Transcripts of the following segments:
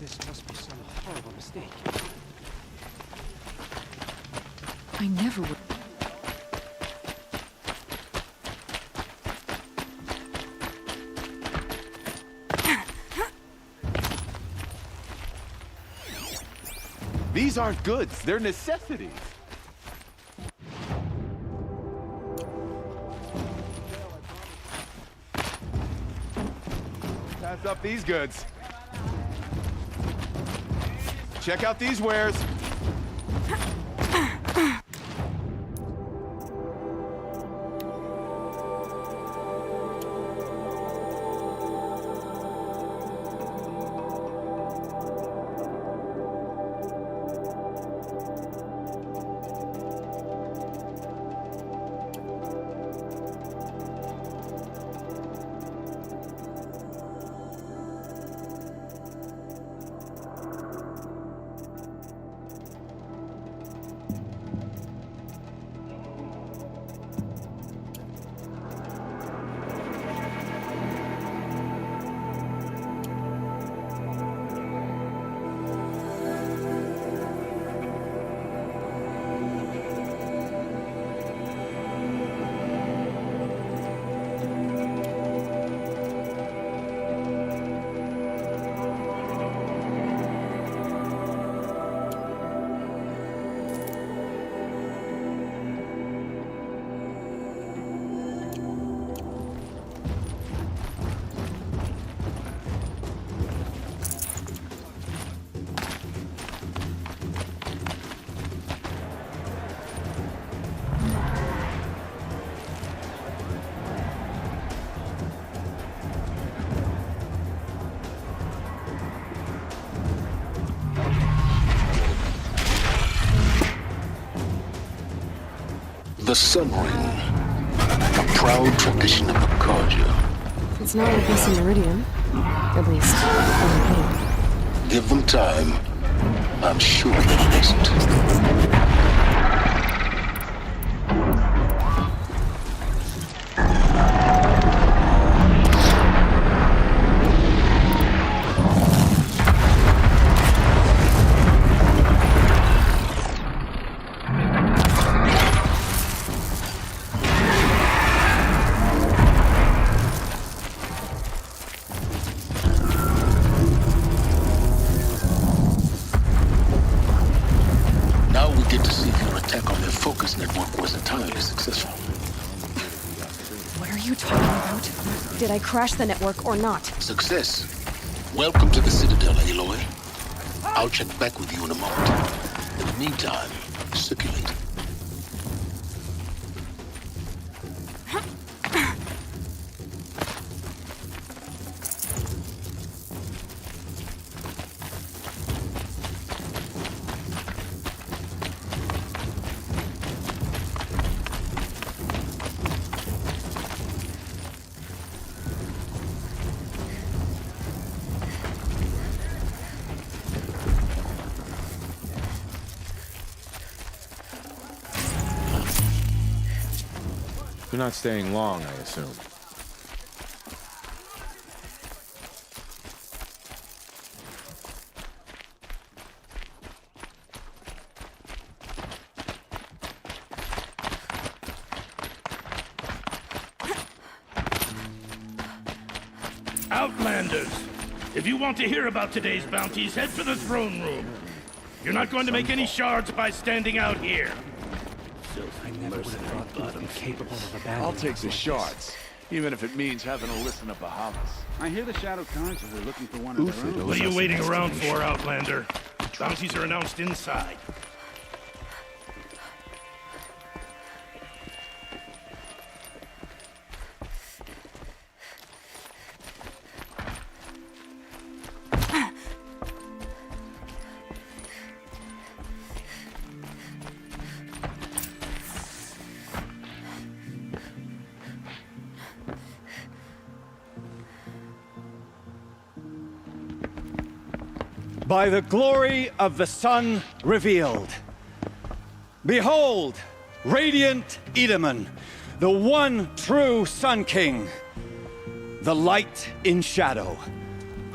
This must be some horrible mistake. I never would. These aren't goods, they're necessities. Pass up these goods. Check out these wares. The Sun Ring, a proud tradition of the Carja. It's not like this in Meridian. At least, on the Give them time. I'm sure it isn't. Did I crash the network or not? Success. Welcome to the Citadel, Aloy. I'll check back with you in a moment. In the meantime, circulate. You're not staying long, I assume. Outlanders! If you want to hear about today's bounties, head for the throne room. You're not going to make any shards by standing out here. I never would have thought they'd be capable of abandoning. I'll take the shards, even if it means having to listen to Bahamas. I hear the Shadow Conjurer are looking for one of their own. What are you waiting around for, Outlander? Bounties are announced inside. By the glory of the sun revealed. Behold, radiant Edaman, the one true Sun King, the light in shadow,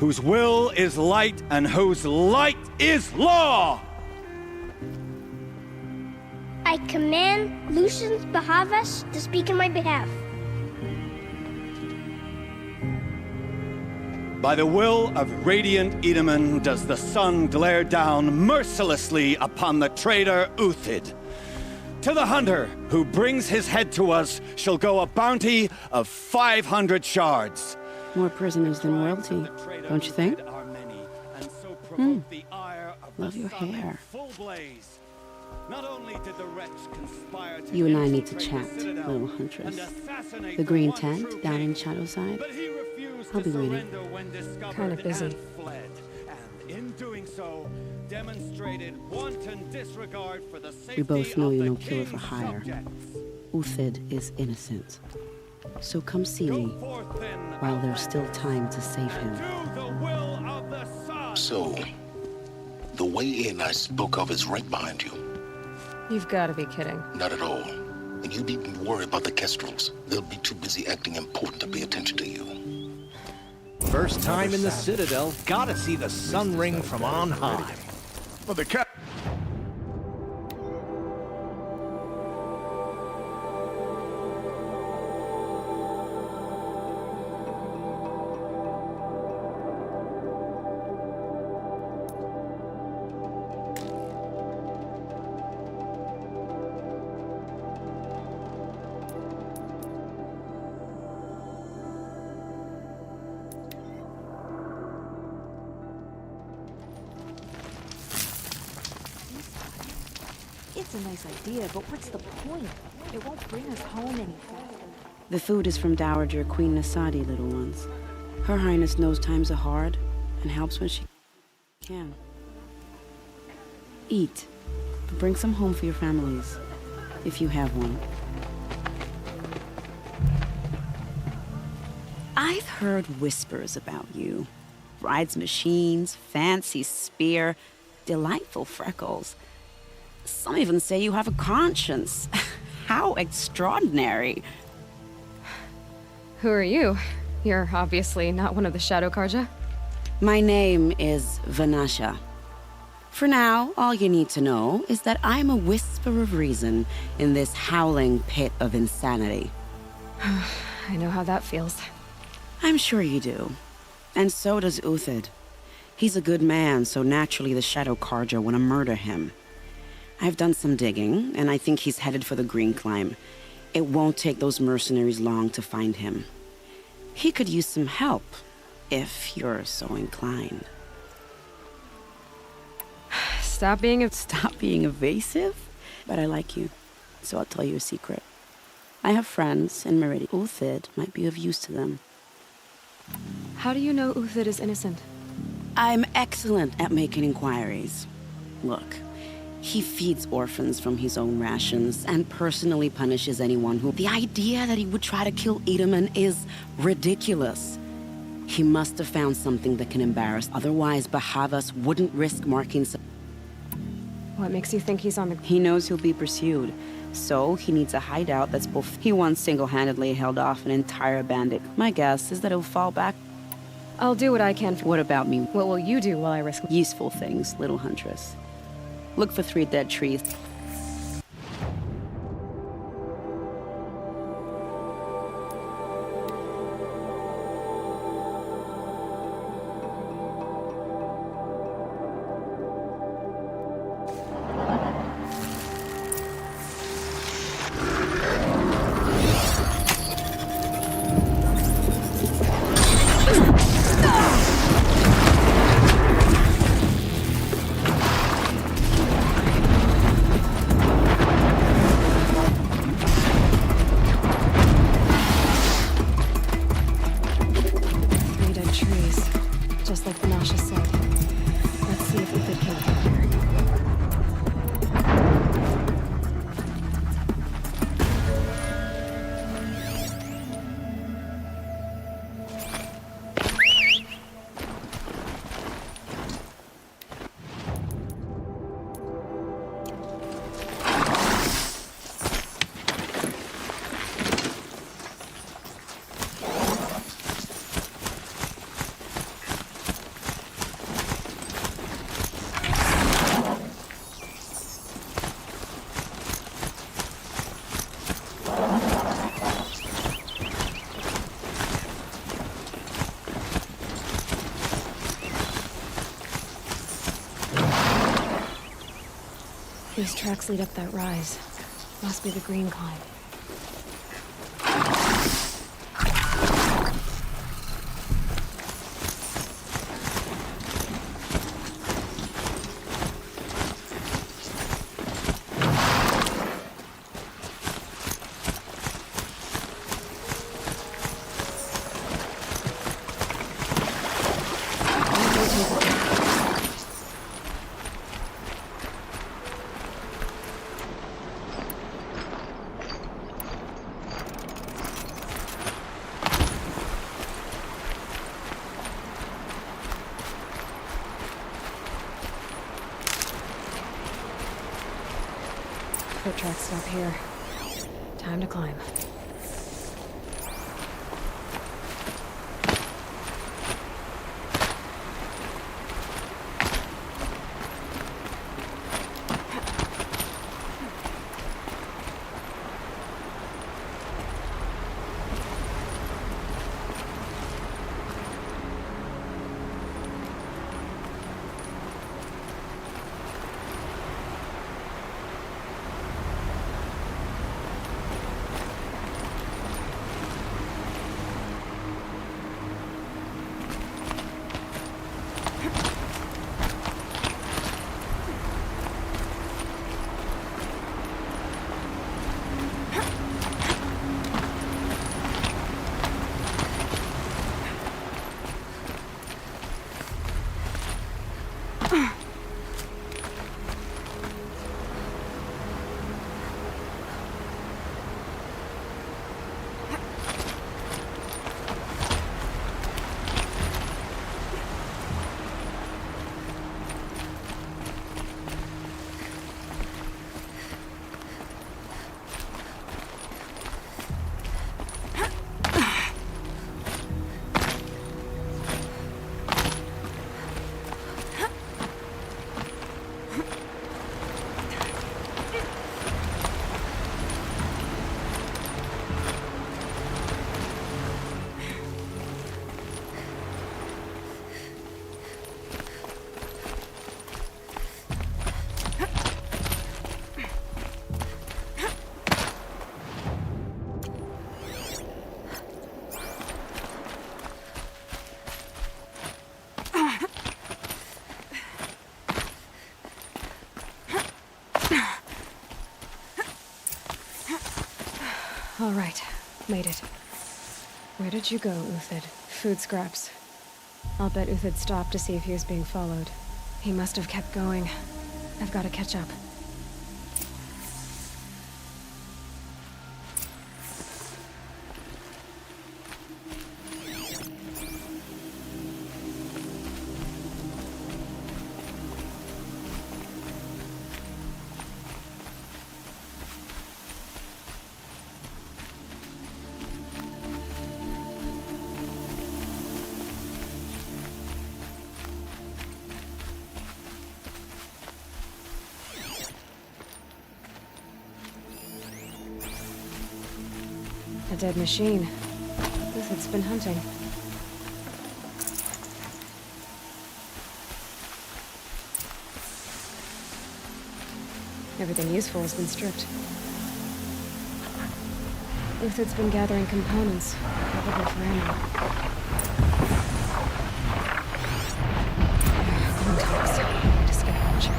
whose will is light and whose light is law. I command Lucius Bahavas to speak in my behalf. By the will of radiant Edaman does the sun glare down mercilessly upon the traitor Uthid. To the hunter who brings his head to us shall go a bounty of 500 shards. More prisoners than royalty, don't you think? Love your hair. Not only did the wretch conspire to You and I need to infiltrate chat, the Citadel little huntress. and assassinate The green one tent true down in king, Shadowside. but he refused I'll to be waiting. surrender when discovered Kinda busy. and fled. And in doing so, demonstrated wanton disregard for the safety We both know of you're the no killer for king's hire. subjects. Uthid is innocent. So come see Go me forth then, while there's still time to save him. do the will of the sun. So, the way in I spoke of is right behind you. You've got to be kidding. Not at all. And you needn't worry about the Kestrels. They'll be too busy acting important to pay attention to you. First time in the Citadel, gotta see the sun ring from on high. Well, the cat. It's a nice idea, but what's the point? It won't bring us home any faster. The food is from Dowager Queen Nasadi, little ones. Her Highness knows times are hard and helps when she can. Eat, but bring some home for your families, if you have one. I've heard whispers about you. Rides machines, fancy spear, delightful freckles. Some even say you have a conscience. How extraordinary. Who are you? You're obviously not one of the Shadow Karja. My name is Vanasha. For now, all you need to know is that I'm a whisper of reason in this howling pit of insanity. I know how that feels. I'm sure you do. And so does Uthid. He's a good man, so naturally the Shadow Karja want to murder him. I've done some digging, and I think he's headed for the Green Climb. It won't take those mercenaries long to find him. He could use some help, if you're so inclined. Stop being evasive? But I like you, so I'll tell you a secret. I have friends in Meridian. Uthid might be of use to them. How do you know Uthid is innocent? I'm excellent at making inquiries. Look, he feeds orphans from his own rations and personally punishes anyone who... The idea that he would try to kill Edaman is ridiculous. He must have found something that can embarrass. Otherwise, Bahavas wouldn't risk marking... What makes you think he's on the... He knows he'll be pursued, so he needs a hideout that's both... He once single-handedly held off an entire bandit. My guess is that he'll fall back. I'll do what I can for... What about me? What will you do while I risk... Useful things, little huntress. Look for 3 dead trees. These tracks lead up that rise. Must be the green climb. Foot tracks stop here. Time to climb. All right, made it. Where did you go, Uthid? Food scraps. I'll bet Uthid stopped to see if he was being followed. He must have kept going. I've got to catch up. A dead machine. Uthid's been hunting. Everything useful has been stripped. Uthid's been gathering components, probably for ammo. Contacts. Need to scavenge.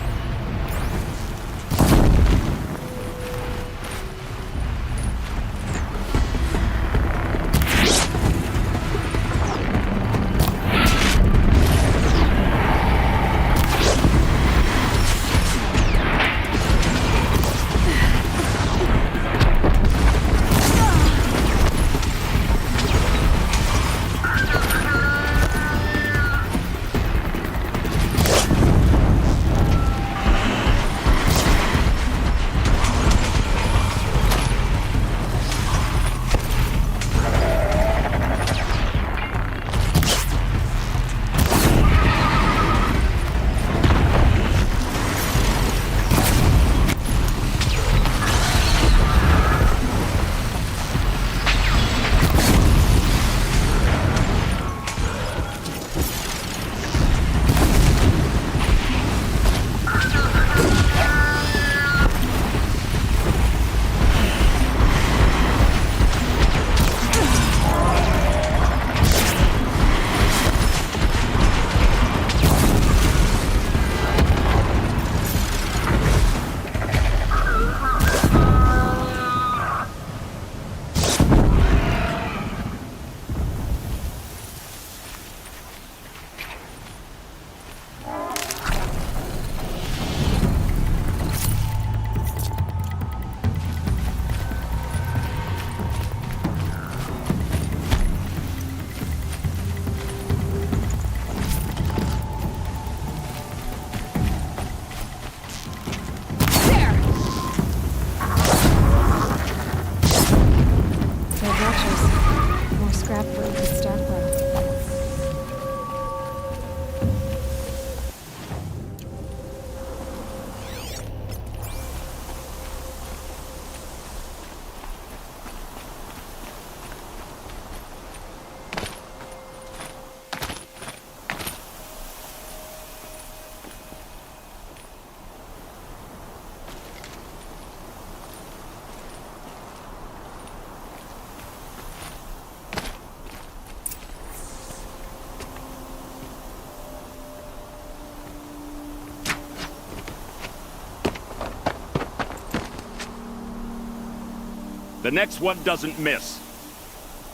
The next one doesn't miss.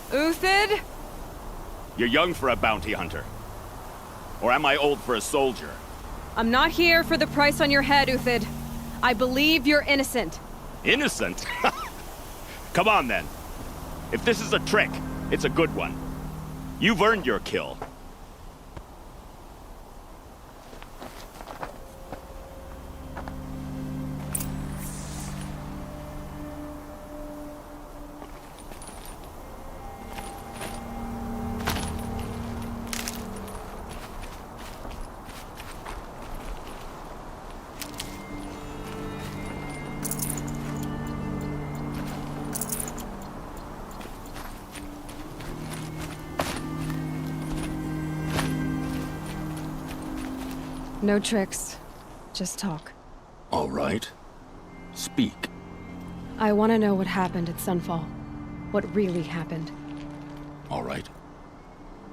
Uthid? You're young for a bounty hunter. Or am I old for a soldier? I'm not here for the price on your head, Uthid. I believe you're innocent. Innocent? Come on, then. If this is a trick, it's a good one. You've earned your kill. No tricks. Just talk. All right. Speak. I want to know what happened at Sunfall. What really happened. All right.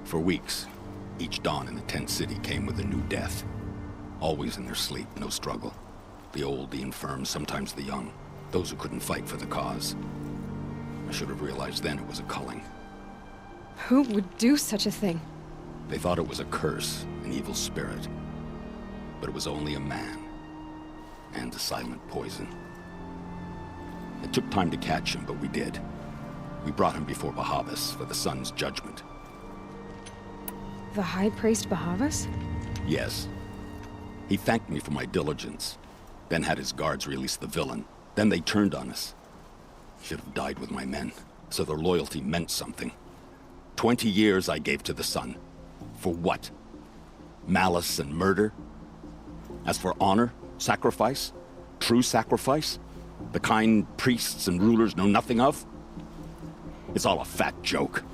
For weeks, each dawn in the tent city came with a new death. Always in their sleep, no struggle. The old, the infirm, sometimes the young. Those who couldn't fight for the cause. I should have realized then it was a culling. Who would do such a thing? They thought it was a curse, an evil spirit. But it was only a man. And a silent poison. It took time to catch him, but we did. We brought him before Bahavas for the sun's judgment. The High Priest Bahavas? Yes. He thanked me for my diligence, then had his guards release the villain. Then they turned on us. Should have died with my men, so their loyalty meant something. 20 years I gave to the sun. For what? Malice and murder? As for honor, sacrifice, true sacrifice, the kind priests and rulers know nothing of, it's all a fat joke.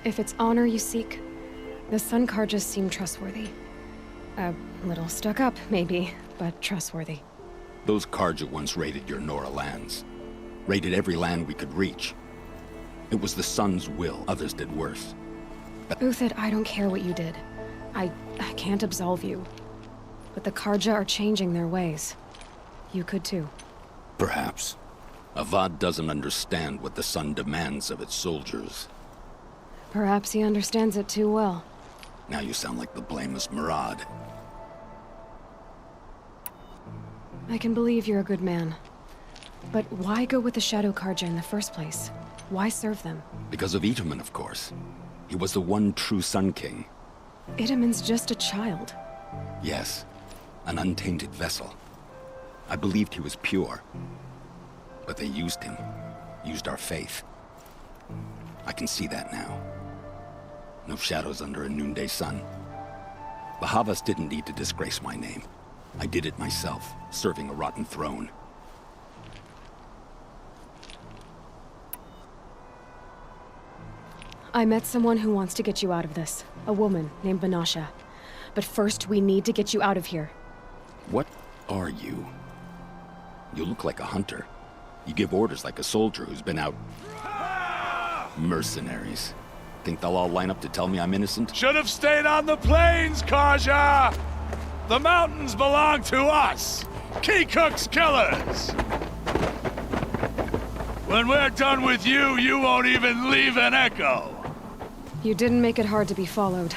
If it's honor you seek, the Sun Karjas seem trustworthy. A little stuck up, maybe, but trustworthy. Those Karja once raided your Nora lands. Raided every land we could reach. It was the sun's will. Others did worse. Uthid, I don't care what you did. I can't absolve you. But the Karja are changing their ways. You could too. Perhaps. Avad doesn't understand what the sun demands of its soldiers. Perhaps he understands it too well. Now you sound like the blameless Murad. I can believe you're a good man. But why go with the Shadow Karja in the first place? Why serve them? Because of Itaman, of course. He was the one true Sun King. Itaman's just a child. Yes, an untainted vessel. I believed he was pure. But they used him. Used our faith. I can see that now. No shadows under a noonday sun. Bahavas didn't need to disgrace my name. I did it myself, serving a rotten throne. I met someone who wants to get you out of this. A woman named Banasha. But first, we need to get you out of here. What are you? You look like a hunter. You give orders like a soldier who's been out... Mercenaries. Think they'll all line up to tell me I'm innocent? Should have stayed on the plains, Kaja! The mountains belong to us! Kikuk's killers! When we're done with you, you won't even leave an echo! You didn't make it hard to be followed.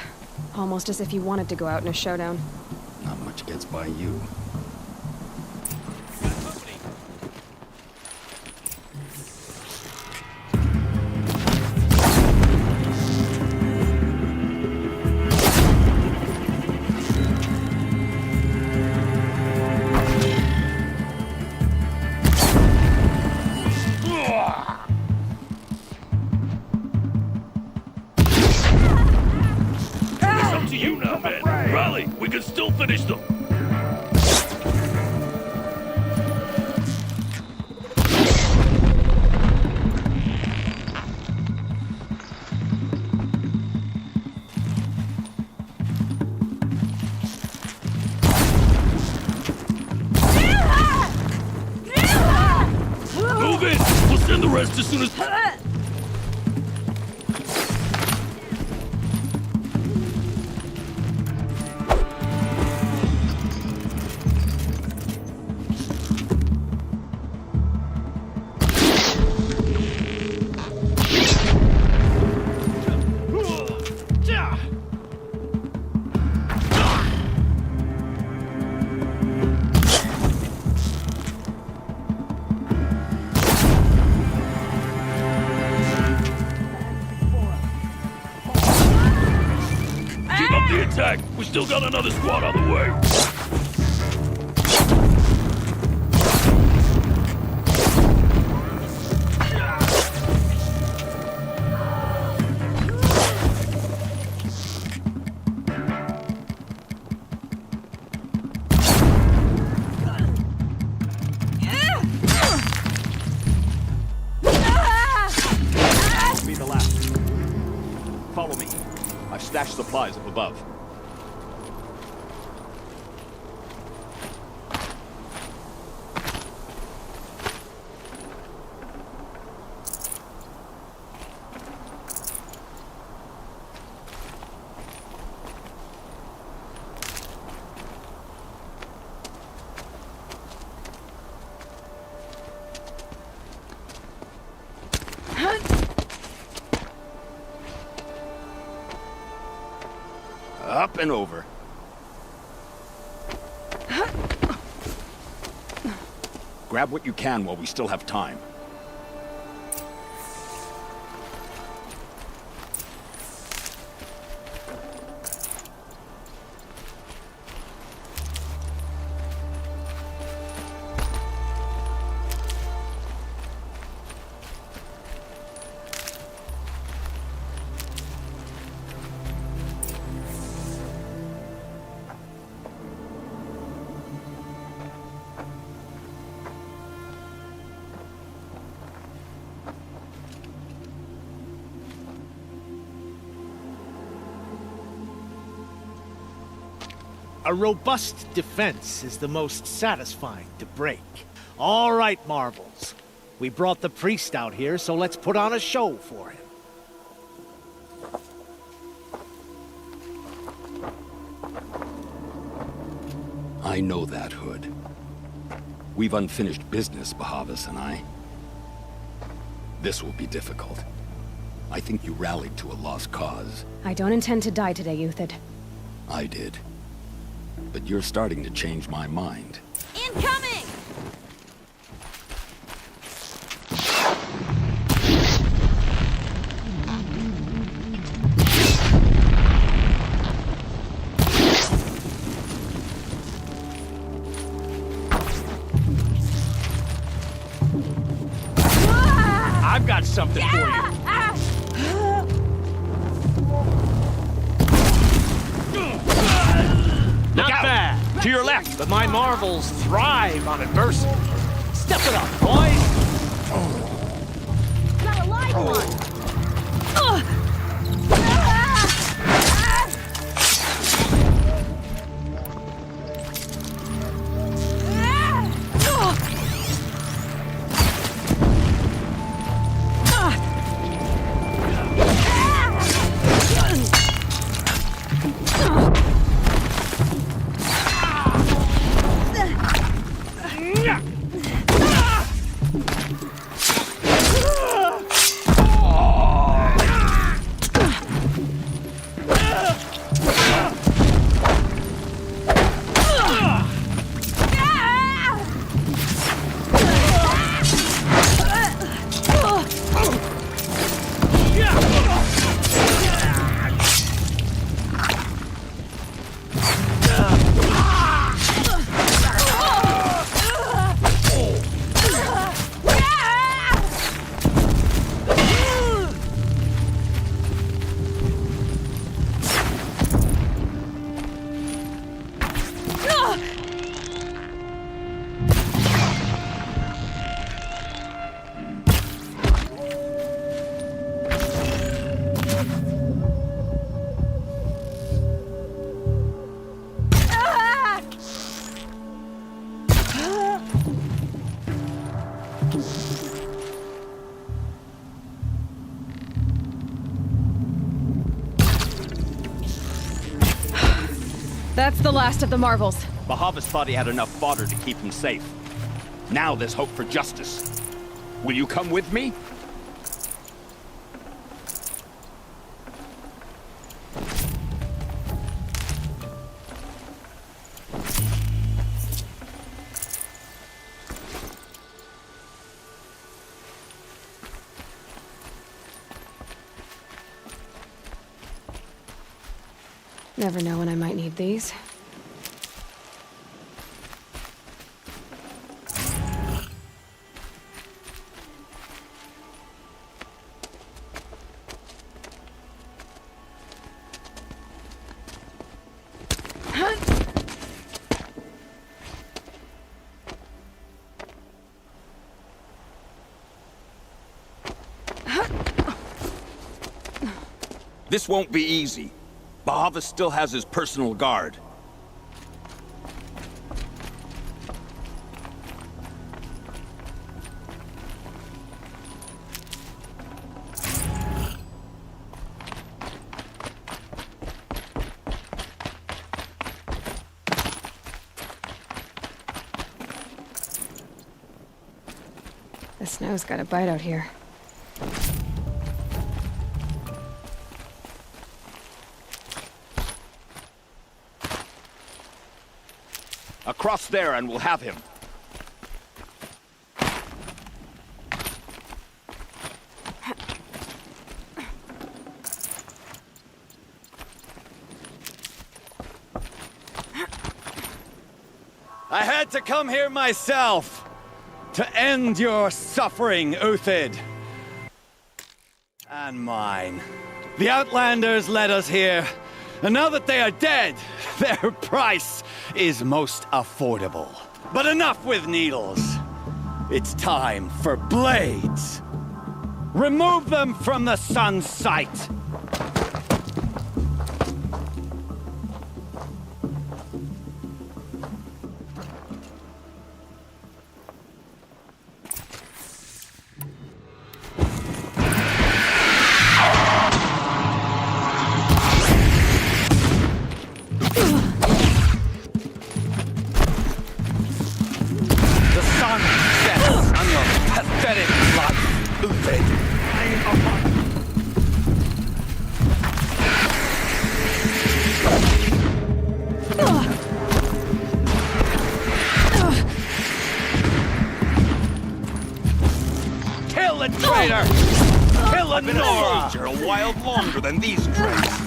Almost as if you wanted to go out in a showdown. Not much gets by you. We can still finish them! Move in! We'll send the rest as soon as... We still got another squad on the way. Be the last. Follow me. I've stashed supplies up above. Up and over. Grab what you can while we still have time. A robust defense is the most satisfying to break. All right, Marvels. We brought the priest out here, so let's put on a show for him. I know that, Hood. We've unfinished business, Bahavas and I. This will be difficult. I think you rallied to a lost cause. I don't intend to die today, Uthid. I did. But you're starting to change my mind. Incoming! something for you. Not bad. To your left. But my marvels thrive on adversity. Step it up, boys. Got a live one! That's the last of the marvels. Bahavas thought he had enough fodder to keep him safe. Now there's hope for justice. Will you come with me? Never know when I might need these. This won't be easy. Bahava still has his personal guard. The snow's got a bite out here. Across there and we'll have him. I had to come here myself to end your suffering, Uthid. And mine. The Outlanders led us here, and now that they are dead, their price is most affordable. But enough with needles. It's time for blades. Remove them from the sun's sight. Kill the traitor! Kill a Nora! You're a while longer than these tricks.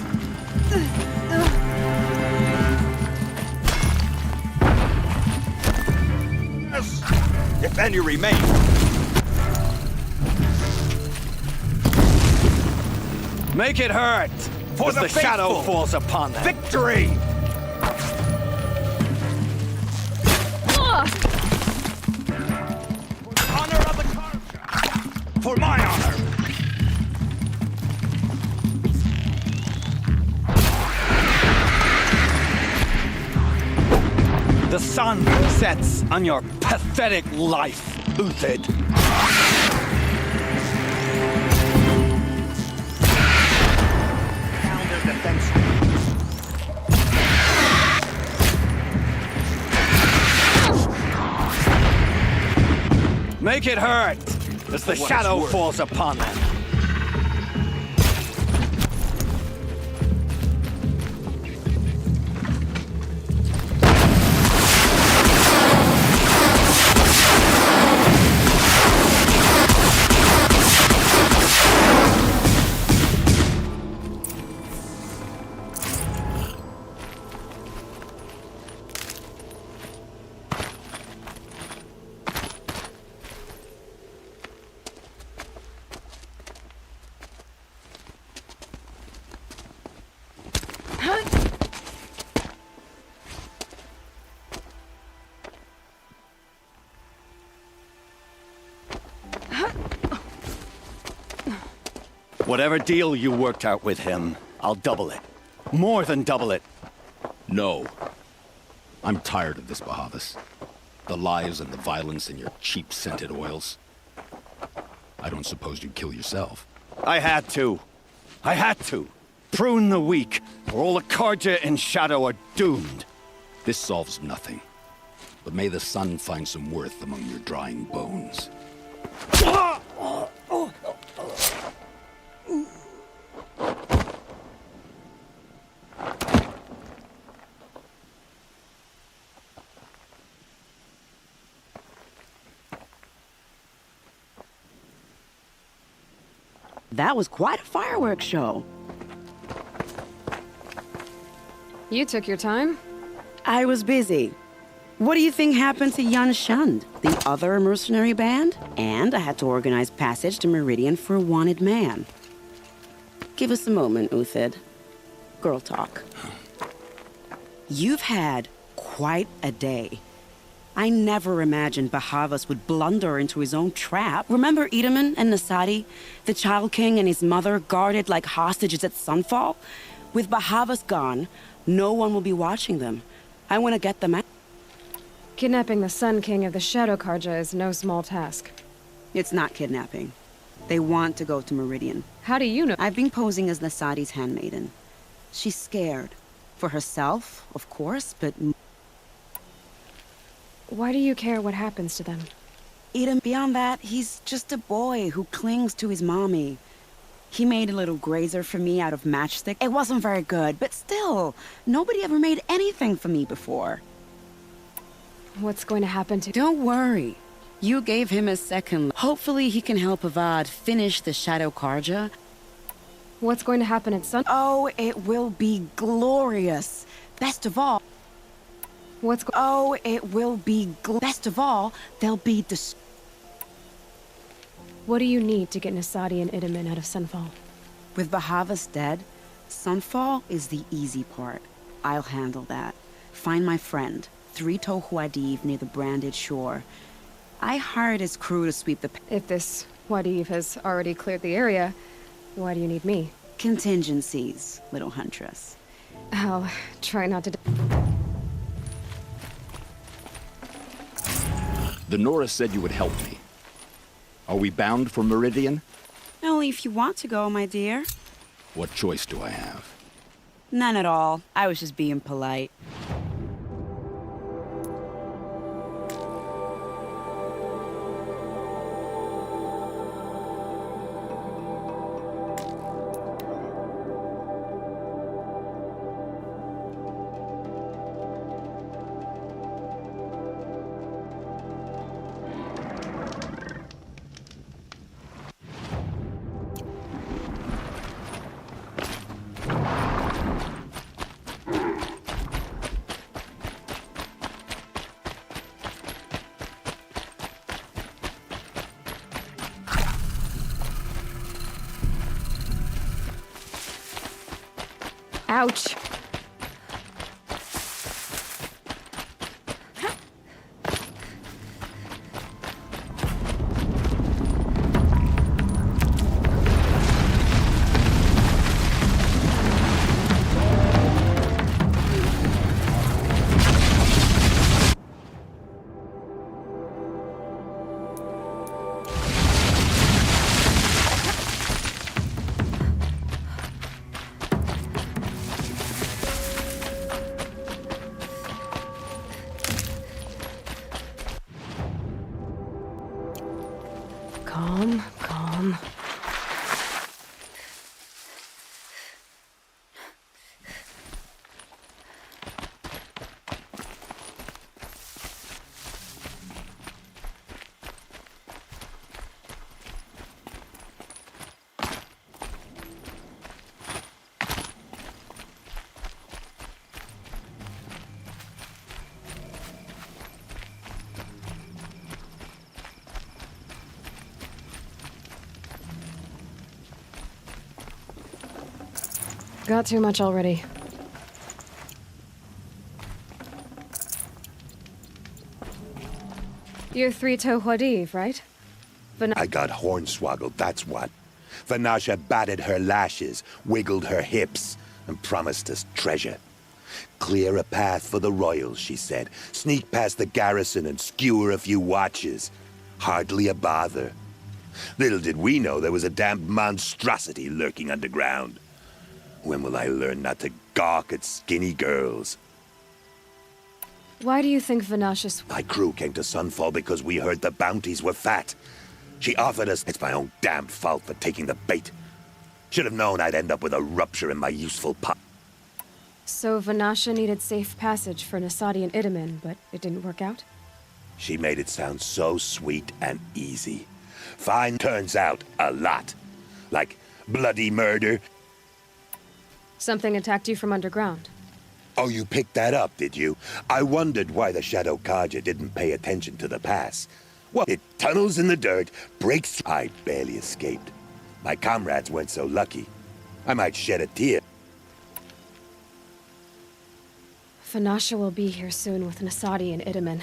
Yes, if any remain. Make it hurt! For as the the shadow faithful. falls upon them. Victory! Honor of the Karja! For my honor! The sun sets on your pathetic life, Uthid. Down their defense. Make it hurt as the shadow falls upon them. Whatever deal you worked out with him, I'll double it. More than double it. No. I'm tired of this, Bahavas. The lies and the violence and your cheap scented oils. I don't suppose you'd kill yourself. I had to. I had to. Prune the weak, or all the Karja in shadow are doomed. This solves nothing. But may the sun find some worth among your drying bones. That was quite a fireworks show. You took your time? I was busy. What do you think happened to Yan Shund, the other mercenary band? And I had to organize passage to Meridian for a wanted man. Give us a moment, Uthid. Girl talk. You've had quite a day. I never imagined Bahavas would blunder into his own trap. Remember Edaman and Nasadi? The Child King and his mother guarded like hostages at sunfall? With Bahavas gone, no one will be watching them. I want to get them out. Kidnapping the Sun King of the Shadow Karja is no small task. It's not kidnapping. They want to go to Meridian. How do you know? I've been posing as Nasadi's handmaiden. She's scared. For herself, of course, but... Why do you care what happens to them? Eden, beyond that, he's just a boy who clings to his mommy. He made a little grazer for me out of matchstick. It wasn't very good, but still, nobody ever made anything for me before. What's going to happen to... Don't worry. You gave him a second. Hopefully he can help Avad finish the Shadow Karja. What's going to happen at Sun... Oh, it will be glorious. Best of all... Oh, it will be best of all, they'll be What do you need to get Nasadi and Idaman out of Sunfall? With Bahavas dead, Sunfall is the easy part. I'll handle that. Find my friend, Three-Toe Huadiv near the branded shore. I hired his crew to sweep the... If this Huadiv has already cleared the area, why do you need me? Contingencies, little huntress. I'll try not to... The Nora said you would help me. Are we bound for Meridian? Only if you want to go, my dear. What choice do I have? None at all. I was just being polite. Ouch. Calm, calm. Got too much already. You're three-toe Huadiv, right? I got hornswoggled, that's what. Vanasha batted her lashes, wiggled her hips, and promised us treasure. Clear a path for the royals, she said. Sneak past the garrison and skewer a few watches. Hardly a bother. Little did we know there was a damned monstrosity lurking underground. When will I learn not to gawk at skinny girls? Why do you think Vanasha... My crew came to Sunfall because we heard the bounties were fat. She offered us... It's my own damned fault for taking the bait. Should have known I'd end up with a rupture in my useful pot. So Vanasha needed safe passage for Nasadi and Idaman, but it didn't work out? She made it sound so sweet and easy. Fine turns out a lot. Like bloody murder. Something attacked you from underground. Oh, you picked that up, did you? I wondered why the Shadow Carja didn't pay attention to the pass. Well, it tunnels in the dirt, breaks... I barely escaped. My comrades weren't so lucky. I might shed a tear. Vanasha will be here soon with Nasadi and Idaman.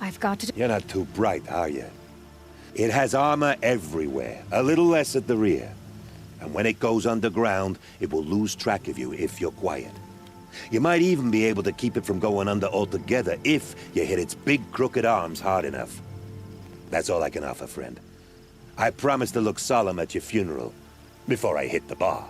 I've got to... You're not too bright, are you? It has armor everywhere, a little less at the rear. And when it goes underground, it will lose track of you if you're quiet. You might even be able to keep it from going under altogether if you hit its big crooked arms hard enough. That's all I can offer, friend. I promise to look solemn at your funeral before I hit the bar.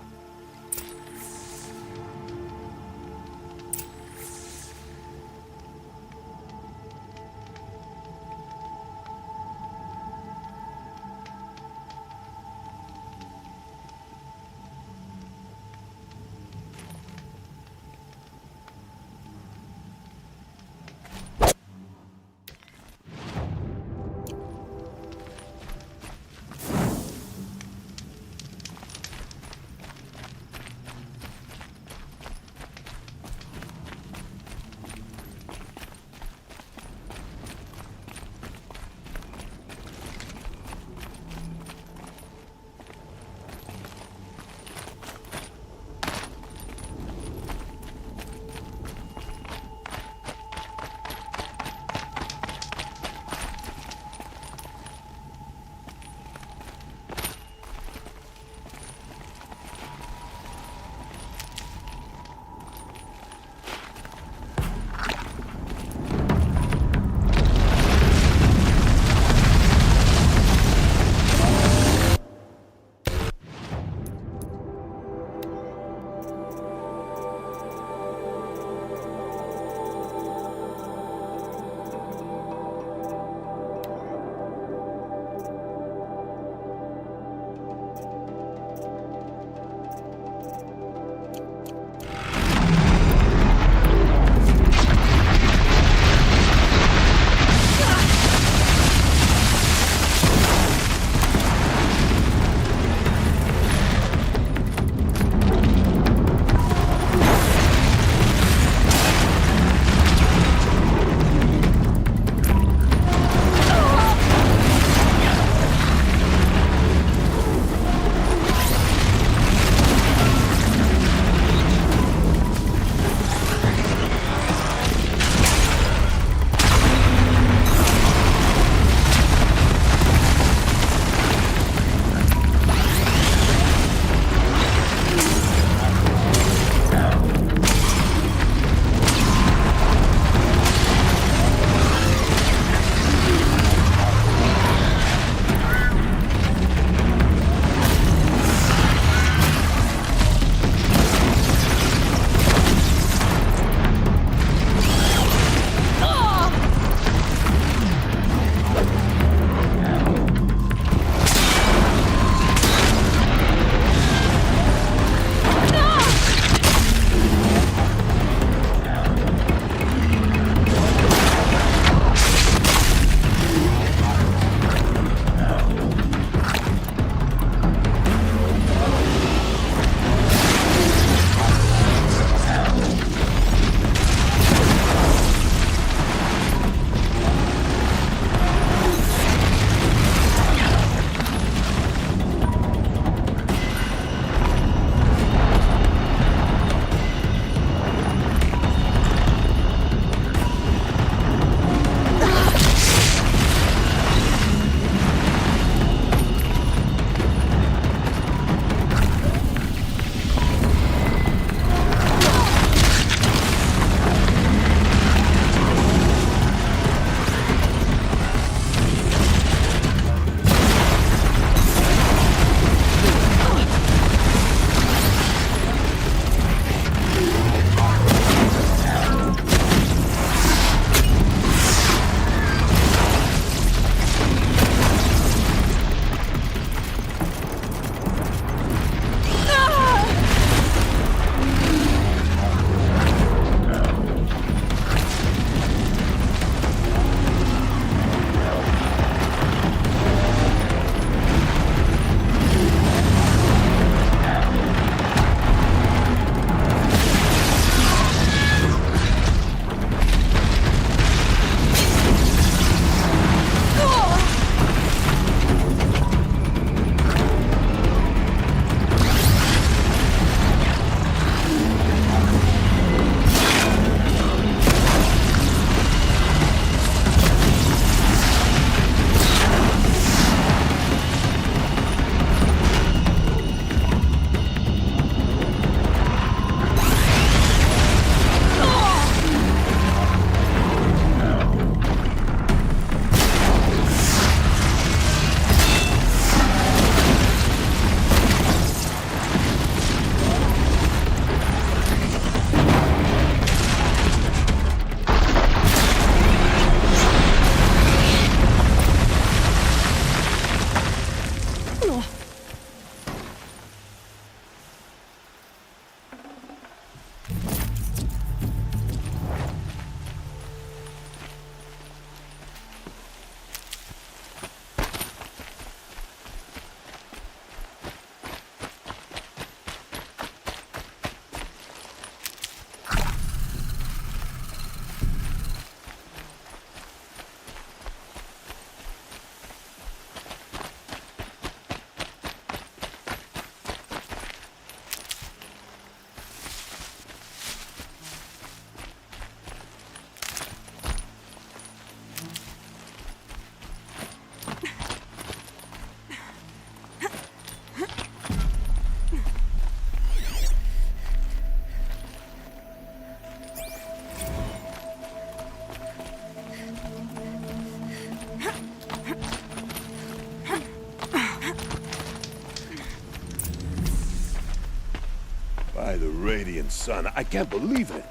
By the radiant sun, I can't believe it.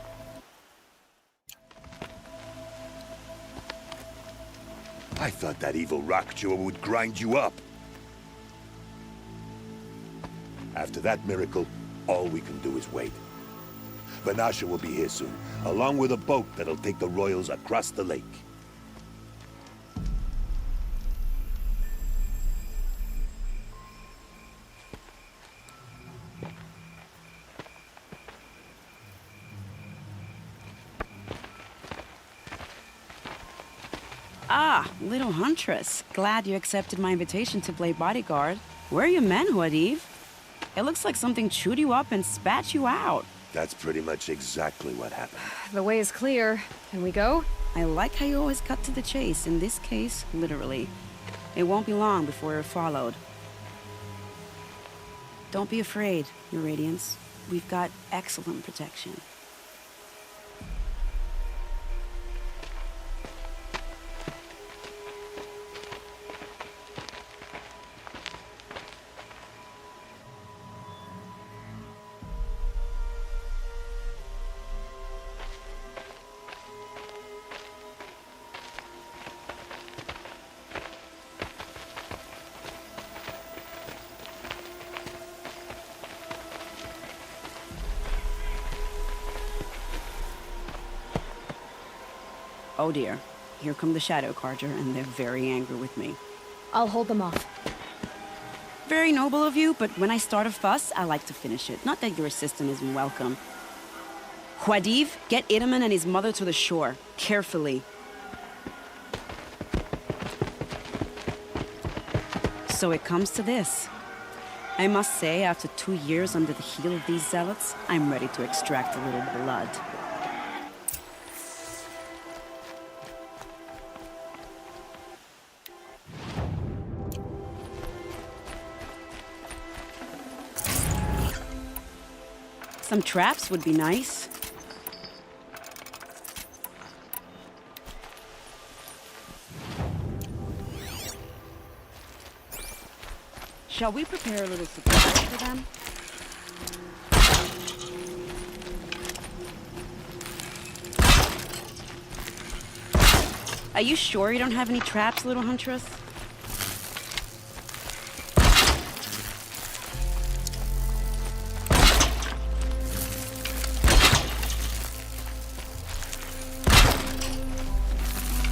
I thought that evil rock chewer would grind you up. After that miracle, all we can do is wait. Vanasha will be here soon, along with a boat that'll take the royals across the lake. Ah, little huntress. Glad you accepted my invitation to play bodyguard. Where are your men, Huadiv? It looks like something chewed you up and spat you out. That's pretty much exactly what happened. The way is clear. Can we go? I like how you always cut to the chase. In this case, literally. It won't be long before we're followed. Don't be afraid, Your Radiance. We've got excellent protection. Oh dear, here come the Shadow Carja, and they're very angry with me. I'll hold them off. Very noble of you, but when I start a fuss, I like to finish it. Not that your assistant isn't welcome. Huadiv, get Itaman and his mother to the shore. Carefully. So it comes to this. I must say, after 2 years under the heel of these zealots, I'm ready to extract a little blood. Some traps would be nice. Shall we prepare a little surprise for them? Are you sure you don't have any traps, little huntress?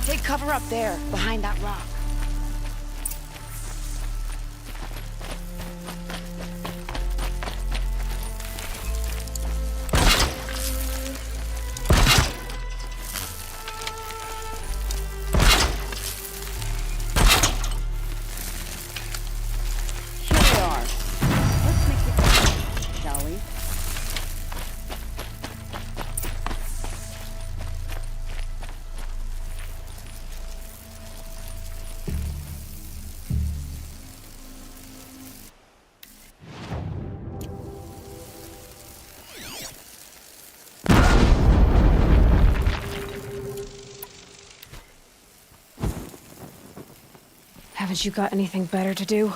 Take cover up there, behind that rock. Here they are. Let's make it, shall we? Haven't you got anything better to do?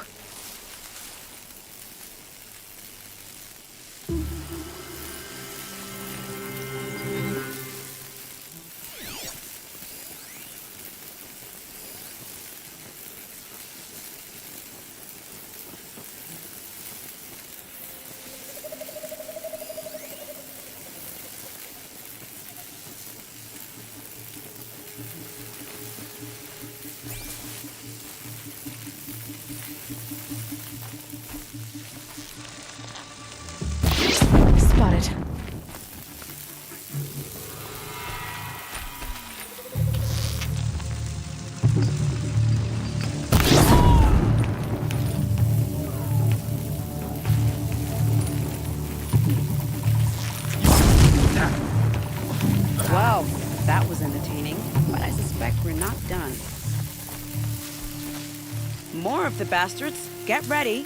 Spotted. Well, that was entertaining, but I suspect we're not done. More of the bastards. Get ready.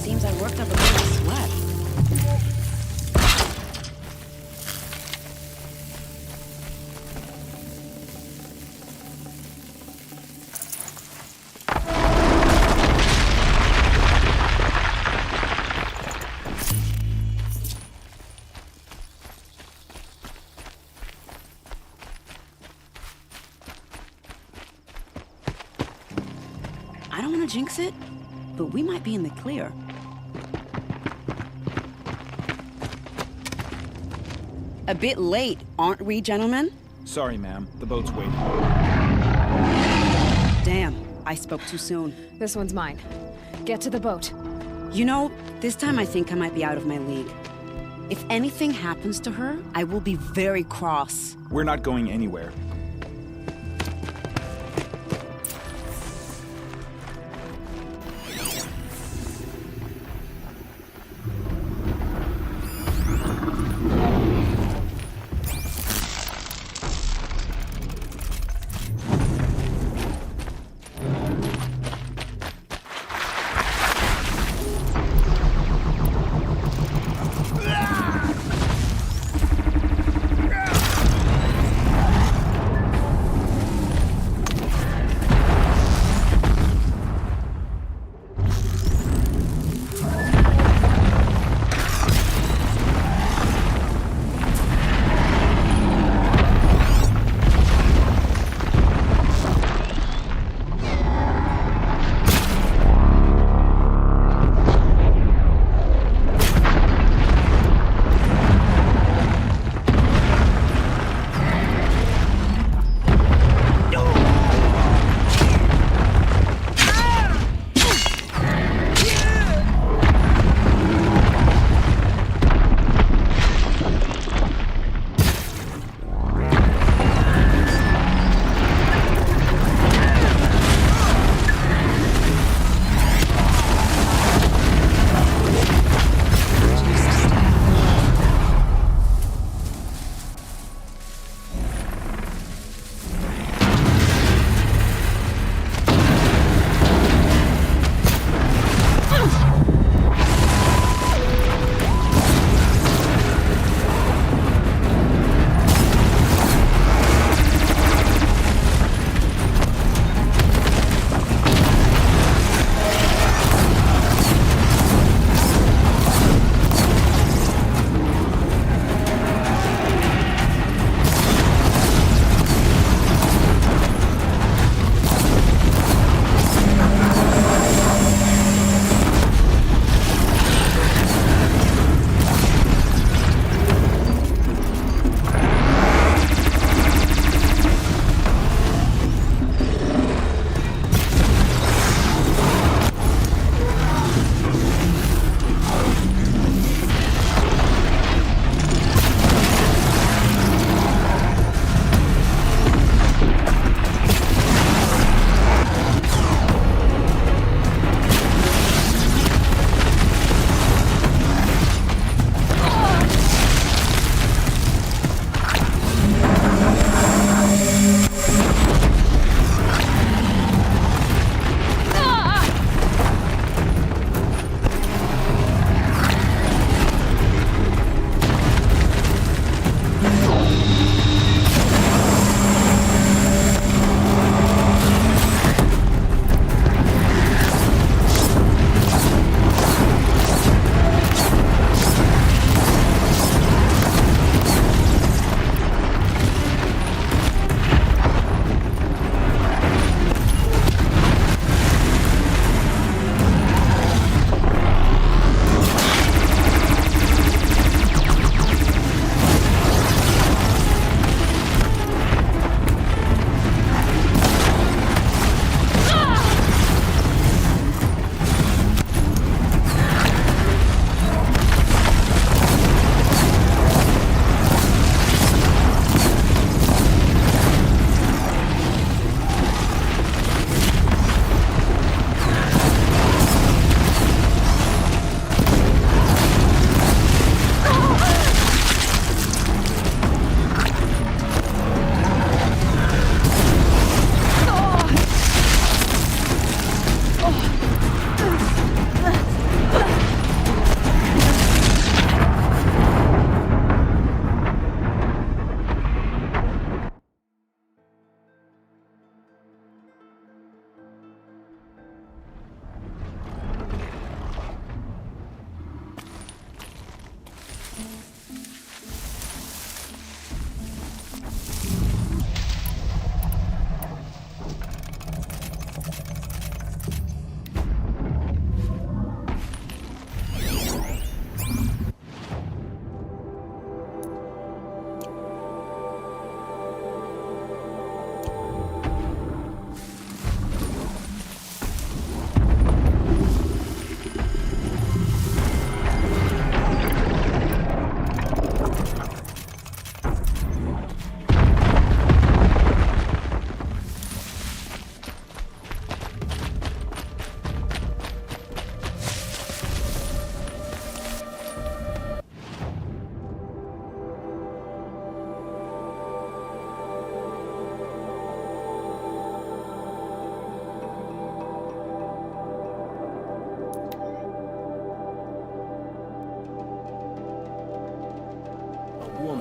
Seems I worked up a bit of a sweat. I don't want to jinx it, but we might be in the clear. A bit late, aren't we, gentlemen? Sorry, ma'am. The boat's waiting. Damn, I spoke too soon. This one's mine. Get to the boat. You know, this time I think I might be out of my league. If anything happens to her, I will be very cross. We're not going anywhere.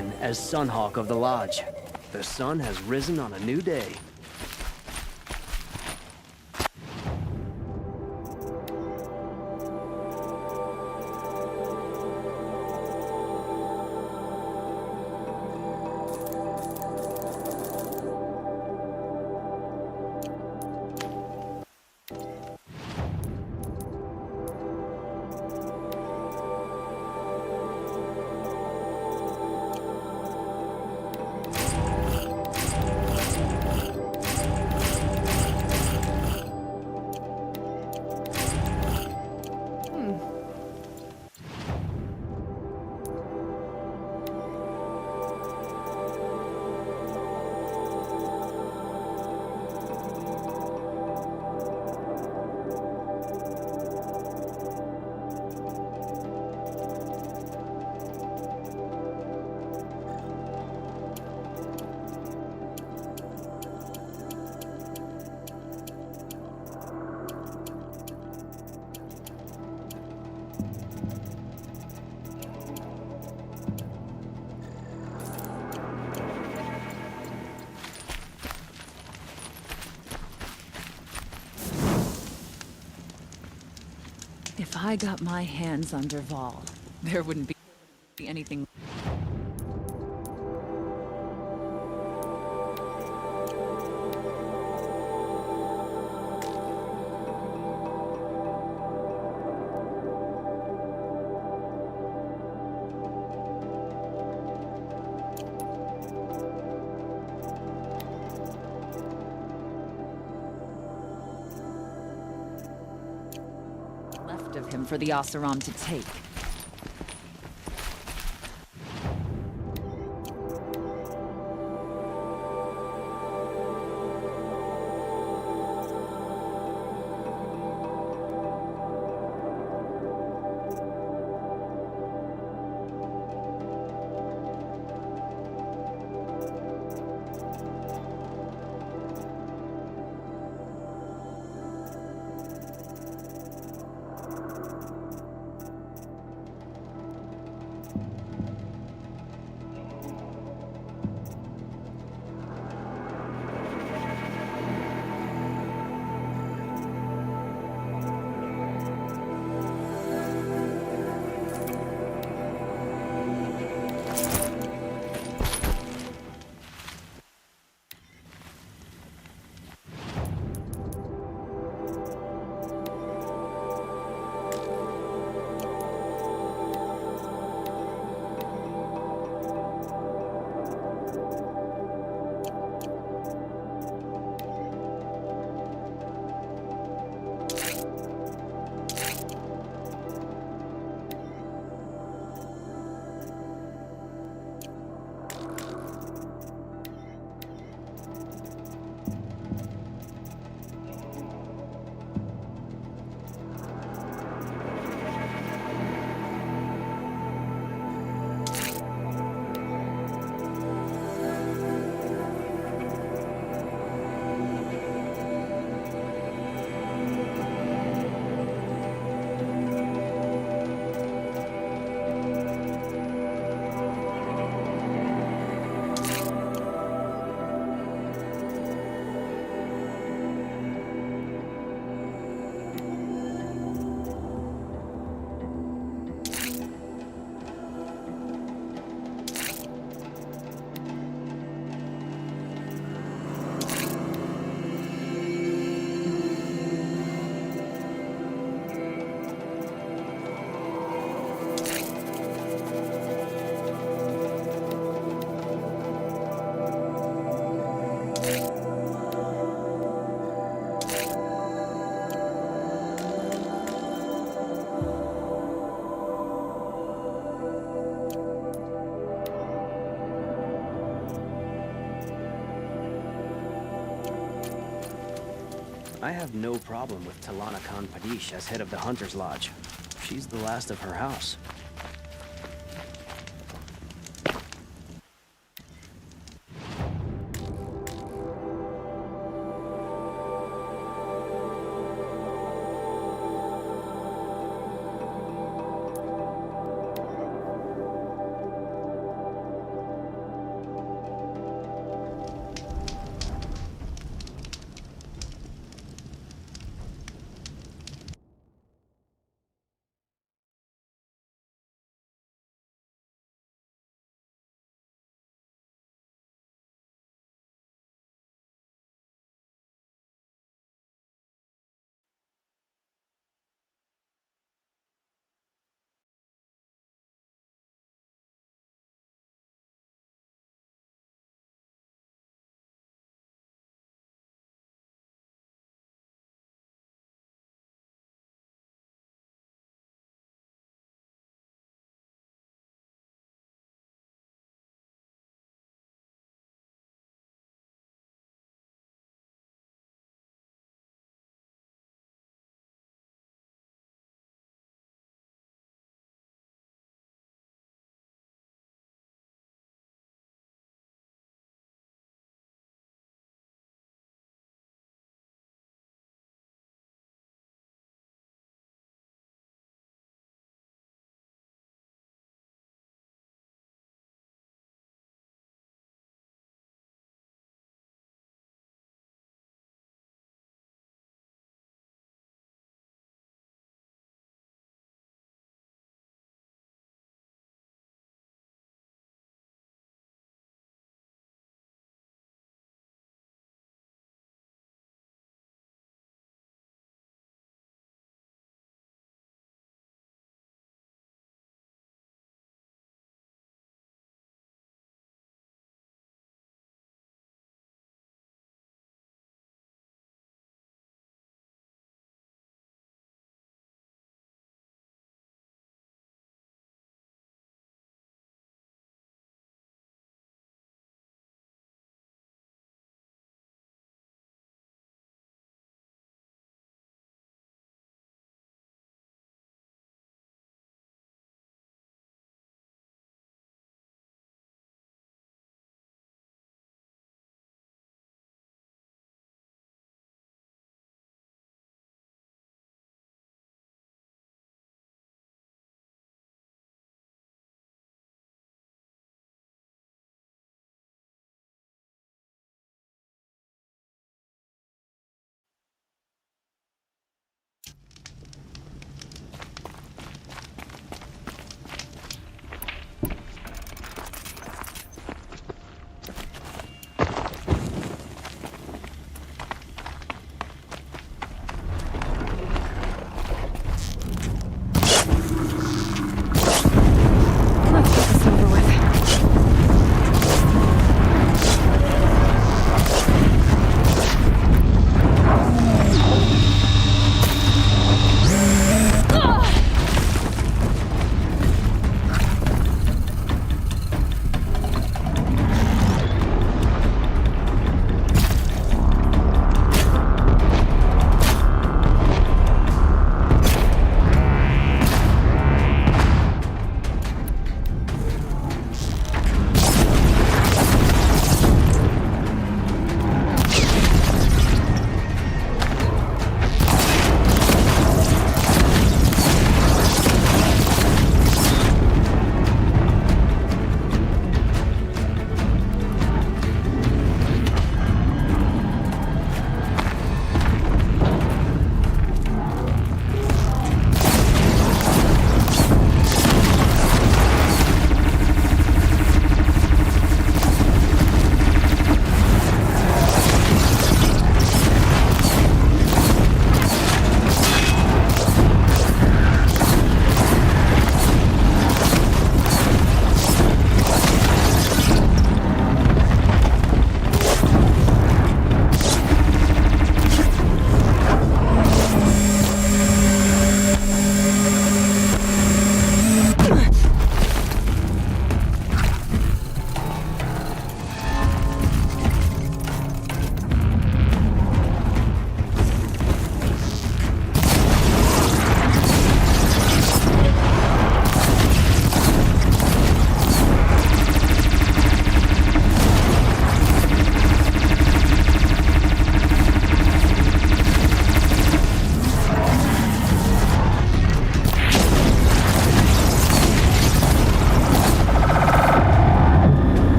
Eowyn as Sunhawk of the Lodge. The sun has risen on a new day. If I got my hands on Derval, there wouldn't be anything. Of him for the Oseram to take. I have no problem with Talana Khan Padish as head of the Hunter's Lodge. She's the last of her house.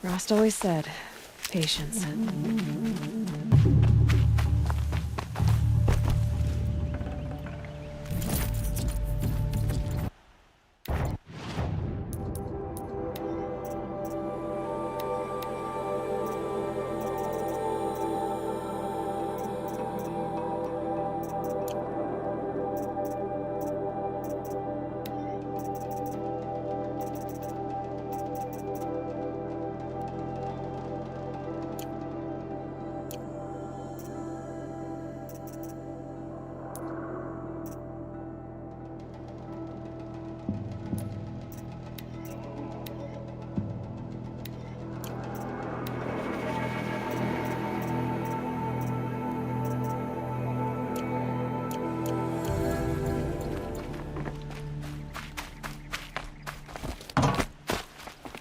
Rost always said, patience.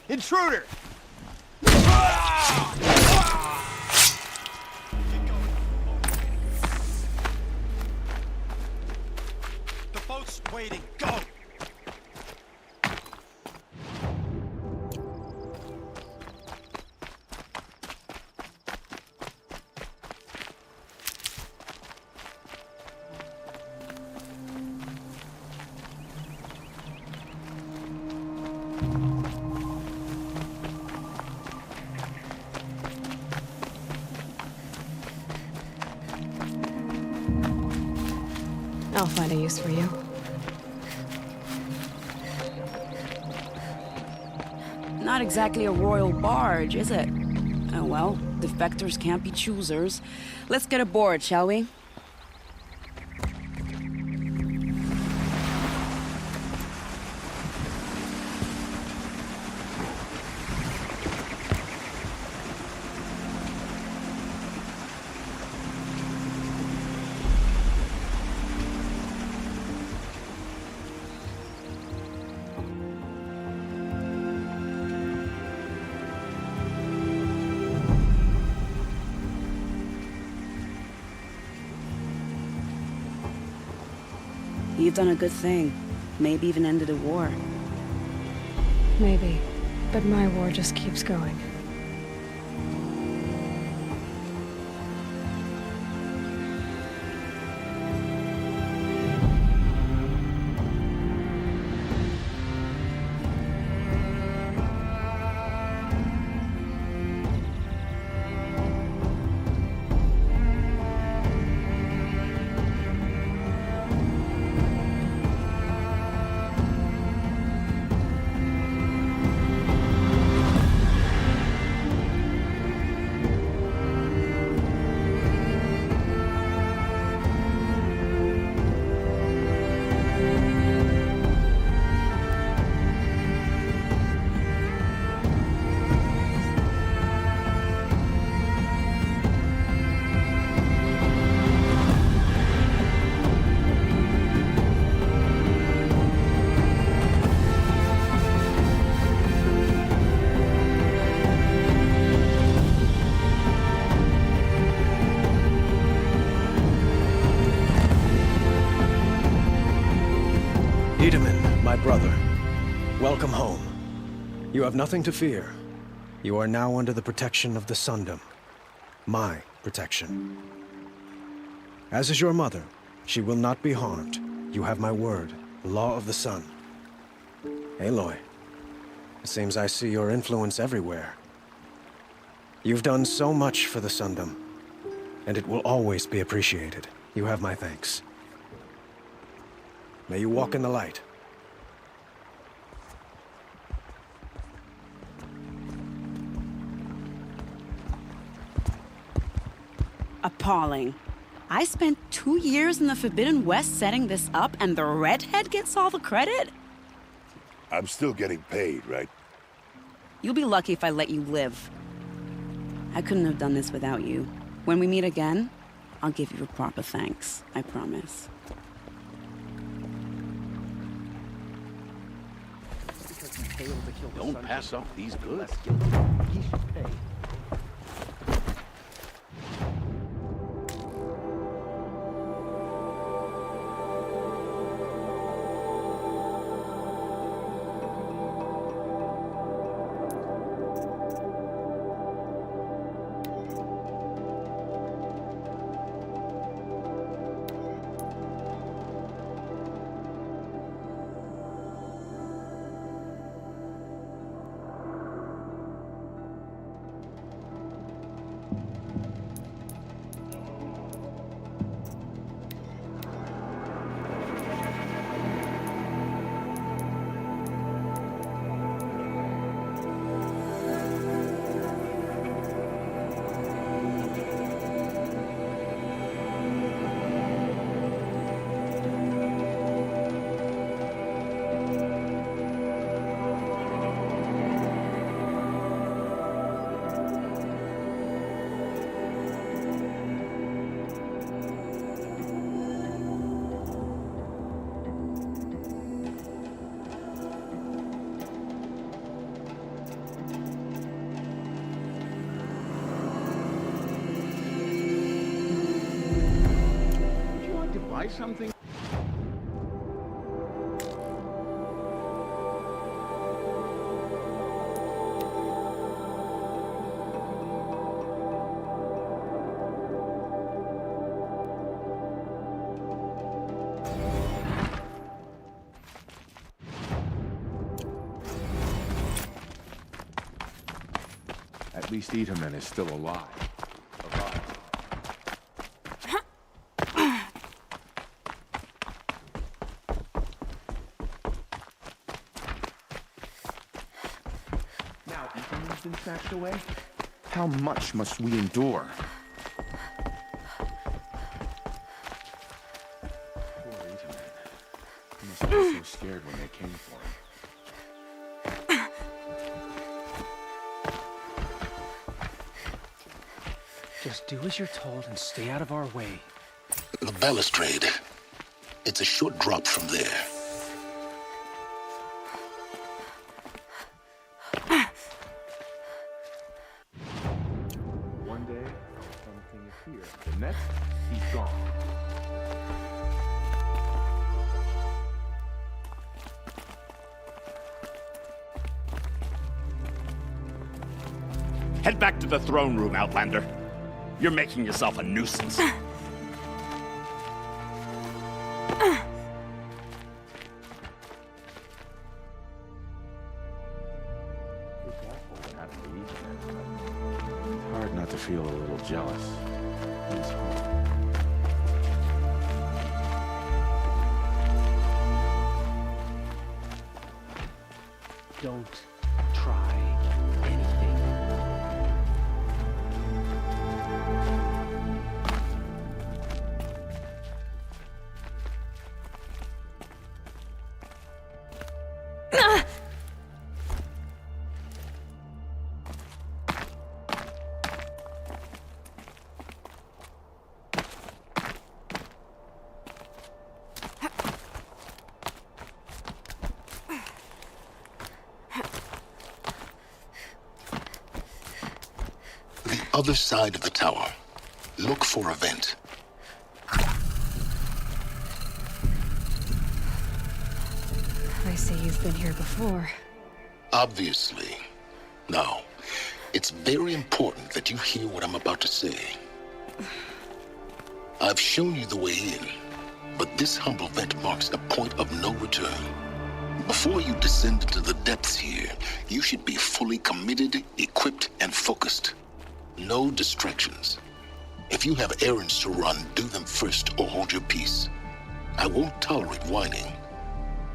Intruder! The boat's waiting. Go! I'll find a use for you. Not exactly a royal barge, is it? Oh well, defectors can't be choosers. Let's get aboard, shall we? You've done a good thing. Maybe even ended a war. Maybe. But my war just keeps going. My brother, welcome home. You have nothing to fear. You are now under the protection of the Sundom. My protection. As is your mother, she will not be harmed. You have my word, the law of the sun. Aloy, it seems I see your influence everywhere. You've done so much for the Sundom, and it will always be appreciated. You have my thanks. May you walk in the light. Appalling. I spent 2 years in the Forbidden West setting this up, and the redhead gets all the credit? I'm still getting paid, right? You'll be lucky if I let you live. I couldn't have done this without you. When we meet again, I'll give you a proper thanks. I promise. Don't pass up these goods. He should pay. something? At least Edelman is still alive. Now Edelman's been snatched away? How much must we endure? Poor Edelman. He must have been so scared when they came for him. Just do as you're told and stay out of our way. The balustrade. It's a short drop from there. One day, something is here. The next, he's gone. Head back to the throne room, Outlander. You're making yourself a nuisance. Be careful what happened to Eastman, but it's hard not to feel a little jealous. He's home. Don't try anything. The other side of the tower. Look for a vent. I see you've been here before. Obviously. Now, it's very important that you hear what I'm about to say. I've shown you the way in, but this humble vent marks a point of no return. Before you descend into the depths here, you should be fully committed, equipped, and focused. No distractions. If you have errands to run, do them first or hold your peace. I won't tolerate whining.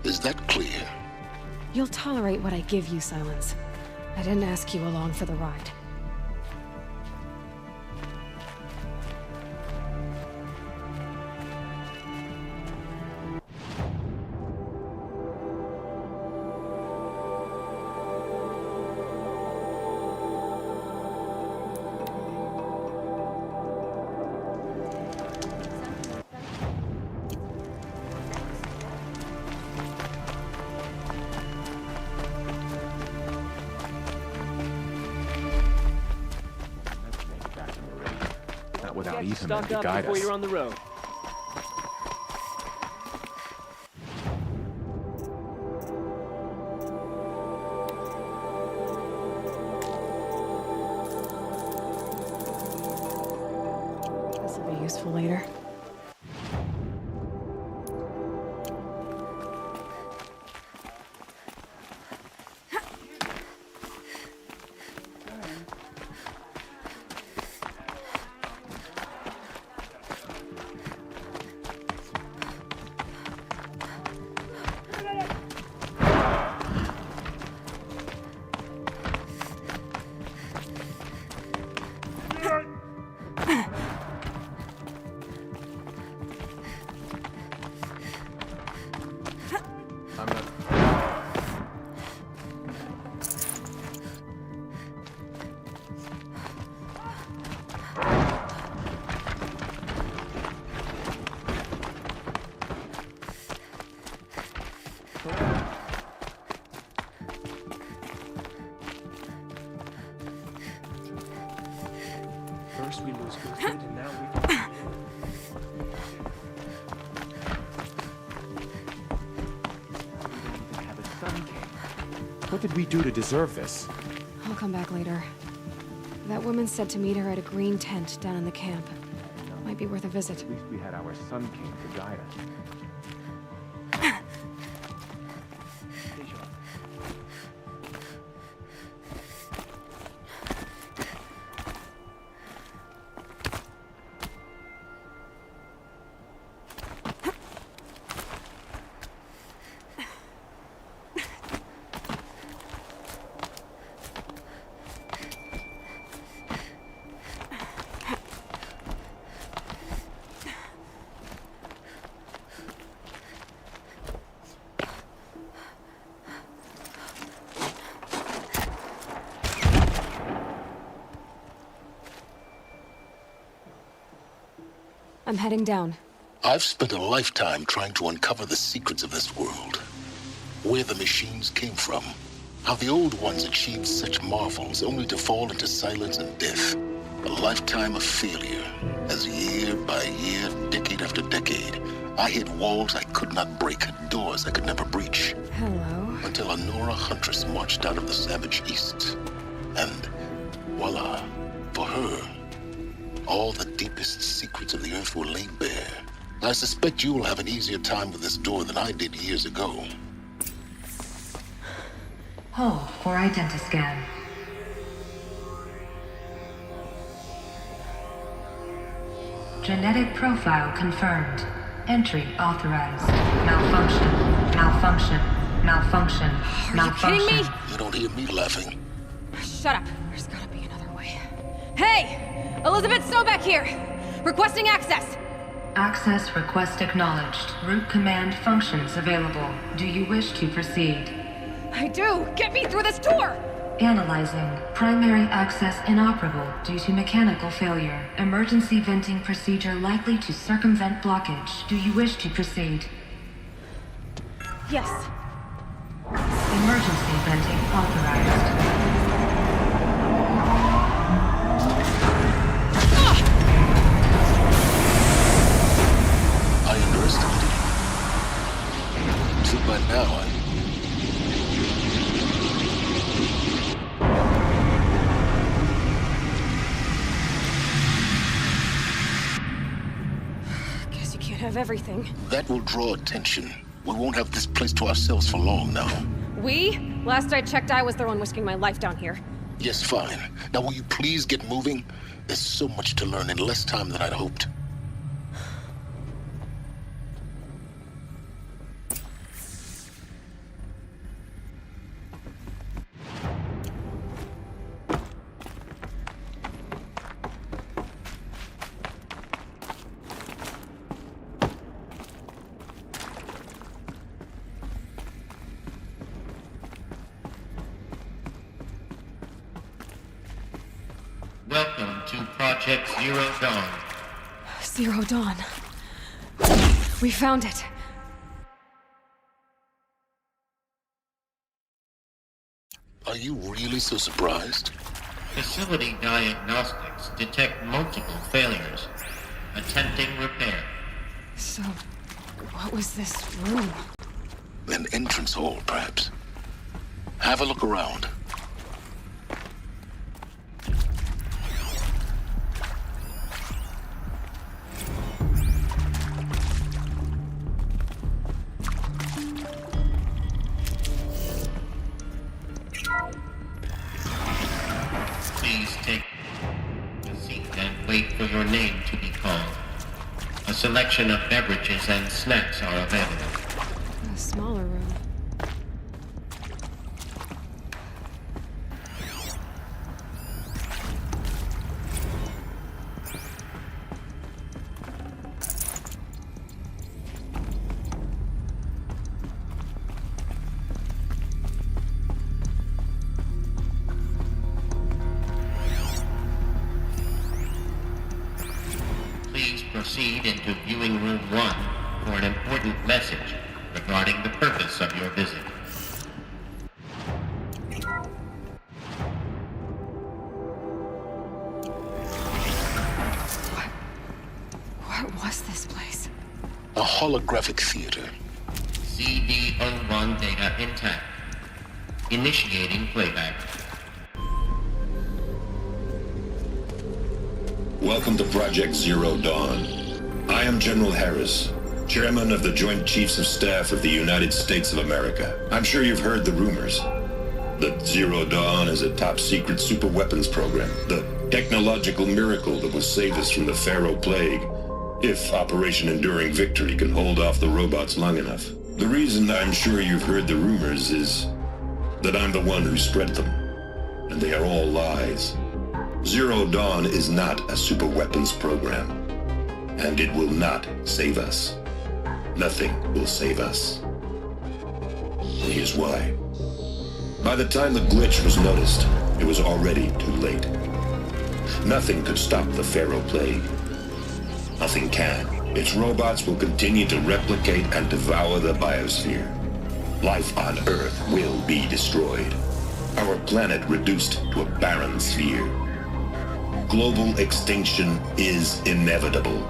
Is that clear? You'll tolerate what I give you, Silence. I didn't ask you along for the ride. Without Get Ethan stocked to up guide before us. you're on the road. This will be useful later. First we lose Uthid, and now we... What did we do to deserve this? I'll come back later. That woman said to meet her at a green tent down in the camp. Might be worth a visit. At least we had our Sun King to guide us. I'm heading down. I've spent a lifetime trying to uncover the secrets of this world. Where the machines came from. How the old ones achieved such marvels only to fall into silence and death. A lifetime of failure. As year by year, decade after decade, I hit walls I could not break, doors I could never breach. Hello? Until a Nora huntress marched out of the savage east. And voila, for her, all the deepest secrets of the Earth were laid bare. I suspect you will have an easier time with this door than I did years ago. Hold for identiscan. Genetic profile confirmed. Entry authorized. Malfunction. Malfunction. Malfunction. Malfunction. Are you kidding me? You don't hear me laughing. Shut up. There's gotta be another way. Hey! Elizabeth Snowback here! Requesting access! Access request acknowledged. Root command functions available. Do you wish to proceed? I do! Get me through this door! Analyzing. Primary access inoperable due to mechanical failure. Emergency venting procedure likely to circumvent blockage. Do you wish to proceed? Yes. Emergency venting authorized. I underestimated you. See, by now, Guess you can't have everything. that will draw attention. We won't have this place to ourselves for long now. We? Last I checked, I was the one risking my life down here. Yes, fine. Now will you please get moving? There's so much to learn in less time than I'd hoped. Welcome to Project Zero Dawn. Zero Dawn. We found it. Are you really so surprised? Facility diagnostics detect multiple failures. Attempting repair. So, what was this room? An entrance hall, perhaps. Have a look around. Please take a seat and wait for your name to be called. A selection of beverages and snacks are available. A smaller room. Please proceed into viewing room 1 for an important message regarding the purpose of your visit. What was this place? A holographic theater. CD01 data intact. Initiating playback. Welcome to Project Zero Dawn. I am General Harris, Chairman of the Joint Chiefs of Staff of the United States of America. I'm sure you've heard the rumors that Zero Dawn is a top-secret super-weapons program, the technological miracle that will save us from the Pharaoh Plague, if Operation Enduring Victory can hold off the robots long enough. The reason I'm sure you've heard the rumors is that I'm the one who spread them, and they are all lies. Zero Dawn is not a super-weapons program, and it will not save us. Nothing will save us. And here's why. By the time the glitch was noticed, it was already too late. Nothing could stop the Pharaoh Plague. Nothing can. Its robots will continue to replicate and devour the biosphere. Life on Earth will be destroyed. Our planet reduced to a barren sphere. Global extinction is inevitable.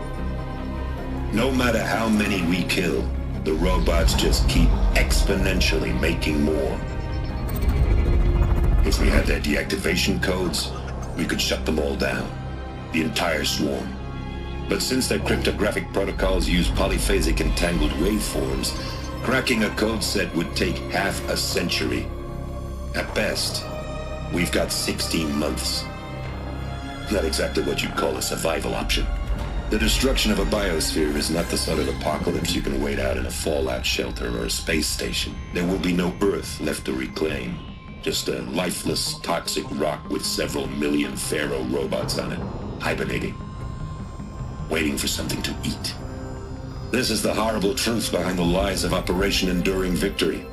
No matter how many we kill, the robots just keep exponentially making more. If we had their deactivation codes, we could shut them all down, the entire swarm. But since their cryptographic protocols use polyphasic entangled waveforms, cracking a code set would take half a century. At best, we've got 16 months. Not exactly what you'd call a survival option. The destruction of a biosphere is not the sort of apocalypse you can wait out in a fallout shelter or a space station. There will be no Earth left to reclaim. Just a lifeless, toxic rock with several million Pharaoh robots on it, hibernating, waiting for something to eat. This is the horrible truth behind the lies of Operation Enduring Victory.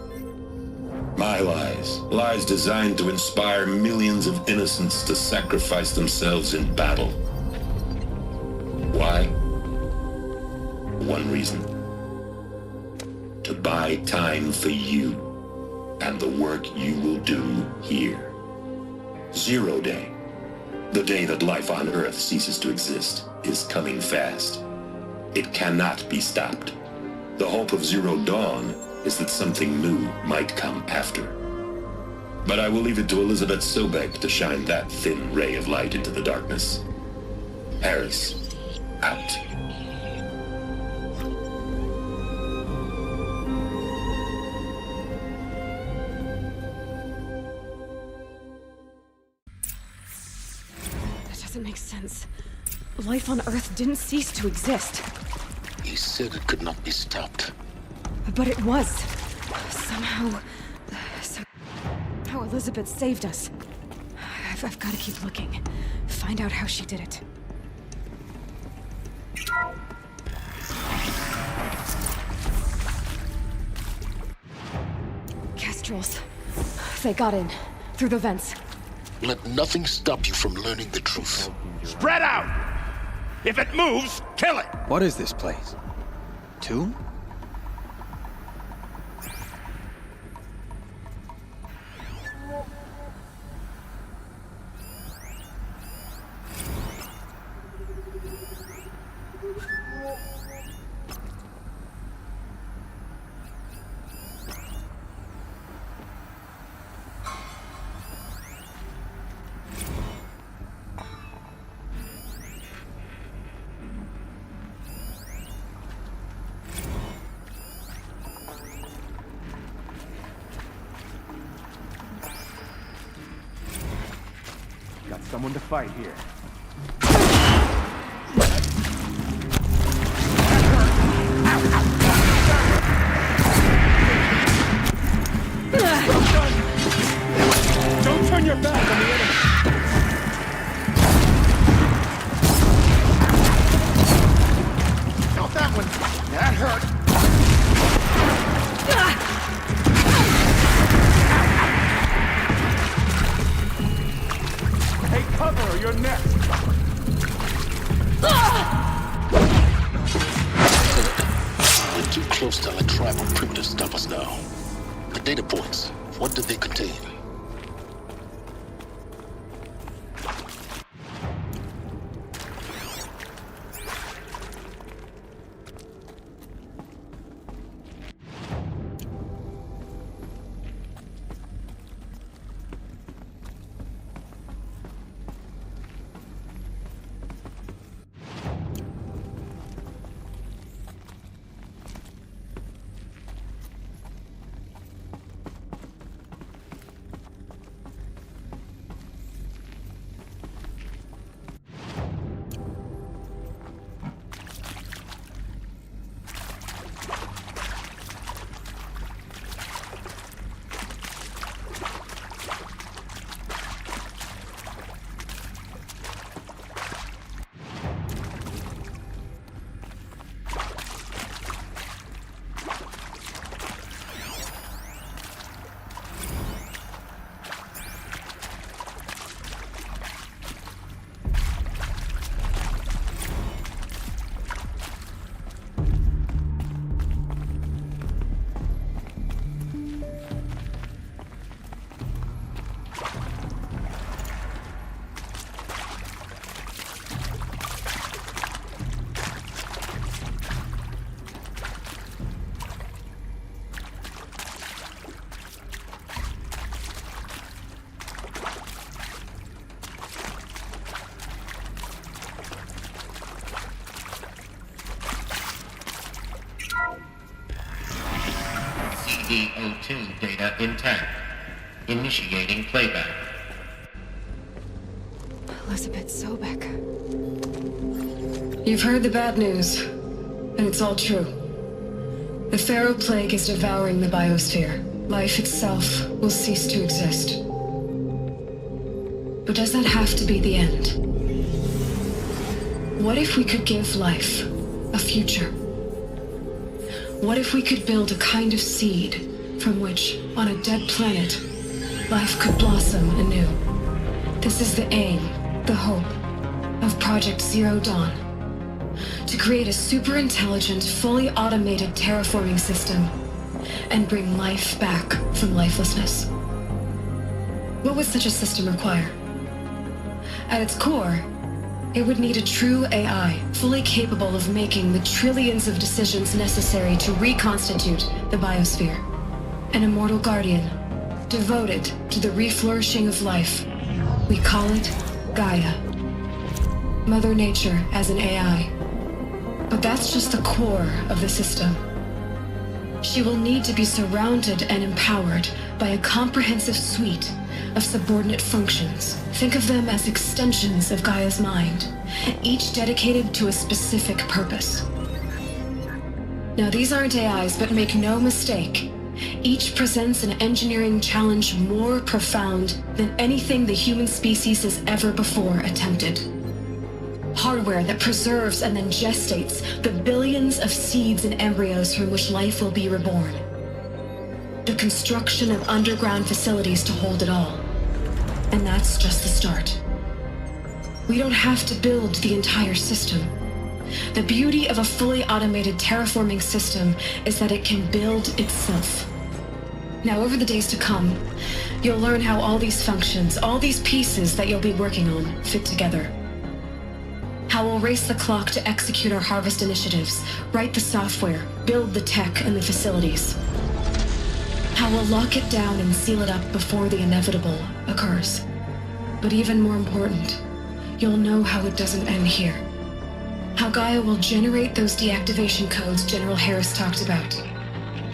My lies. Lies designed to inspire millions of innocents to sacrifice themselves in battle. Why? One reason. To buy time for you and the work you will do here. Zero Day, the day that life on Earth ceases to exist, is coming fast. It cannot be stopped. The hope of Zero Dawn is that something new might come after. But I will leave it to Elizabeth Sobek to shine that thin ray of light into the darkness. Harris, out. That doesn't make sense. Life on Earth didn't cease to exist. He said it could not be stopped. But it was. Somehow Elizabeth saved us. I've got to keep looking. Find out how she did it. Kestrels. They got in. Through the vents. Let nothing stop you from learning the truth. Spread out! If it moves, kill it! What is this place? Tomb? Got someone to fight here. Don't turn your back on the enemy! Not that one! That hurt! Take cover or you're next! We're too close to the tribal primitive to stop us now. The data points, what did they contain? CO2 data intact. Initiating playback. Elizabeth Sobek. You've heard the bad news, and it's all true. The Pharaoh Plague is devouring the biosphere. Life itself will cease to exist. But does that have to be the end? What if we could give life a future? What if we could build a kind of seed from which, on a dead planet, life could blossom anew? This is the aim, the hope, of Project Zero Dawn. To create a super-intelligent, fully automated terraforming system and bring life back from lifelessness. What would such a system require? At its core, it would need a true AI, fully capable of making the trillions of decisions necessary to reconstitute the biosphere. An immortal guardian, devoted to the reflourishing of life. We call it Gaia. Mother Nature as an AI. But that's just the core of the system. She will need to be surrounded and empowered by a comprehensive suite of subordinate functions. Think of them as extensions of Gaia's mind, each dedicated to a specific purpose. Now, these aren't AIs, but make no mistake, each presents an engineering challenge more profound than anything the human species has ever before attempted. Hardware that preserves and then gestates the billions of seeds and embryos from which life will be reborn. The construction of underground facilities to hold it all. And that's just the start. We don't have to build the entire system. The beauty of a fully automated terraforming system is that it can build itself. Now, over the days to come, you'll learn how all these functions, all these pieces that you'll be working on, fit together. How we'll race the clock to execute our harvest initiatives, write the software, build the tech and the facilities. How we'll lock it down and seal it up before the inevitable occurs. But even more important, you'll know how it doesn't end here. How Gaia will generate those deactivation codes General Harris talked about,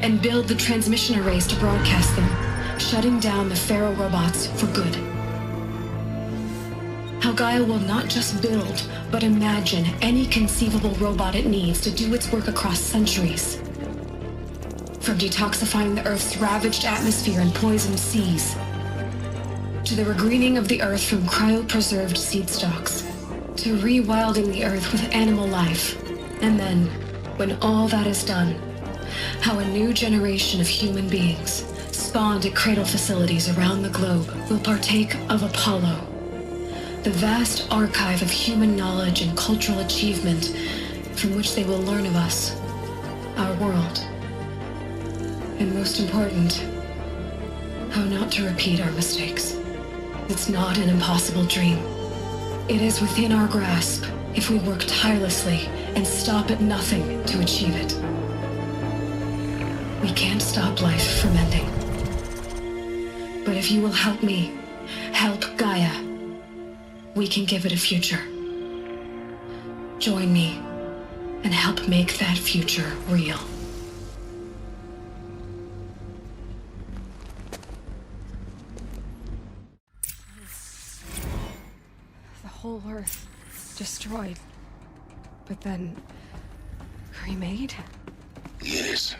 and build the transmission arrays to broadcast them, shutting down the Pharaoh robots for good. How Gaia will not just build, but imagine any conceivable robot it needs to do its work across centuries. From detoxifying the Earth's ravaged atmosphere and poisoned seas, to the regreening of the Earth from cryopreserved seed stalks, to rewilding the Earth with animal life. And then, when all that is done, how a new generation of human beings, spawned at cradle facilities around the globe, will partake of Apollo, the vast archive of human knowledge and cultural achievement from which they will learn of us, our world. And most important, how not to repeat our mistakes. It's not an impossible dream. It is within our grasp if we work tirelessly and stop at nothing to achieve it. We can't stop life from ending. But if you will help me, help Gaia, we can give it a future. Join me and help make that future real. The whole Earth destroyed, but then remade? Yes.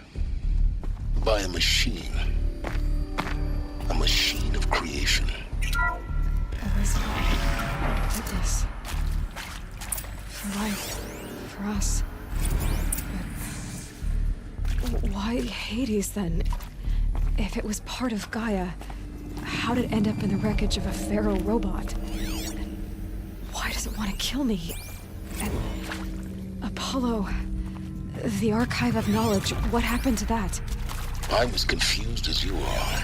By a machine. A machine of creation. Elizabeth did this. For life. For us. But why Hades, then? If it was part of Gaia, how did it end up in the wreckage of a Pharaoh robot? And why does it want to kill me? And Apollo, the archive of knowledge, what happened to that? I'm as confused as you are.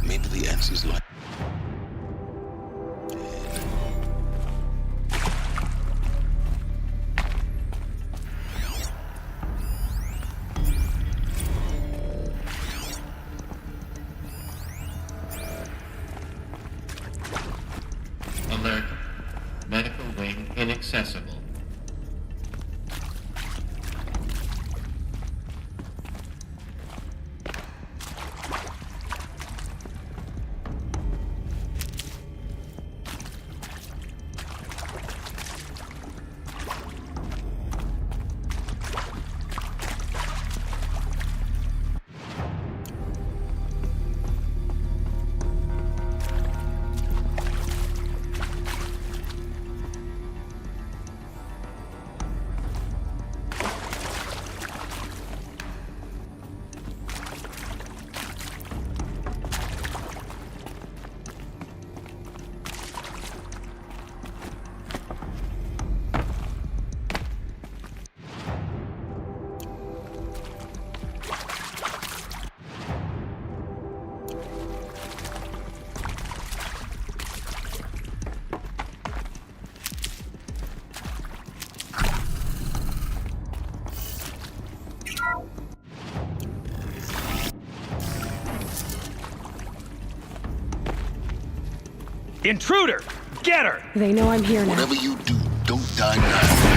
Maybe the answer's like... Alert. Medical wing inaccessible. Intruder! Get her! They know I'm here now. Whatever you do, don't die now.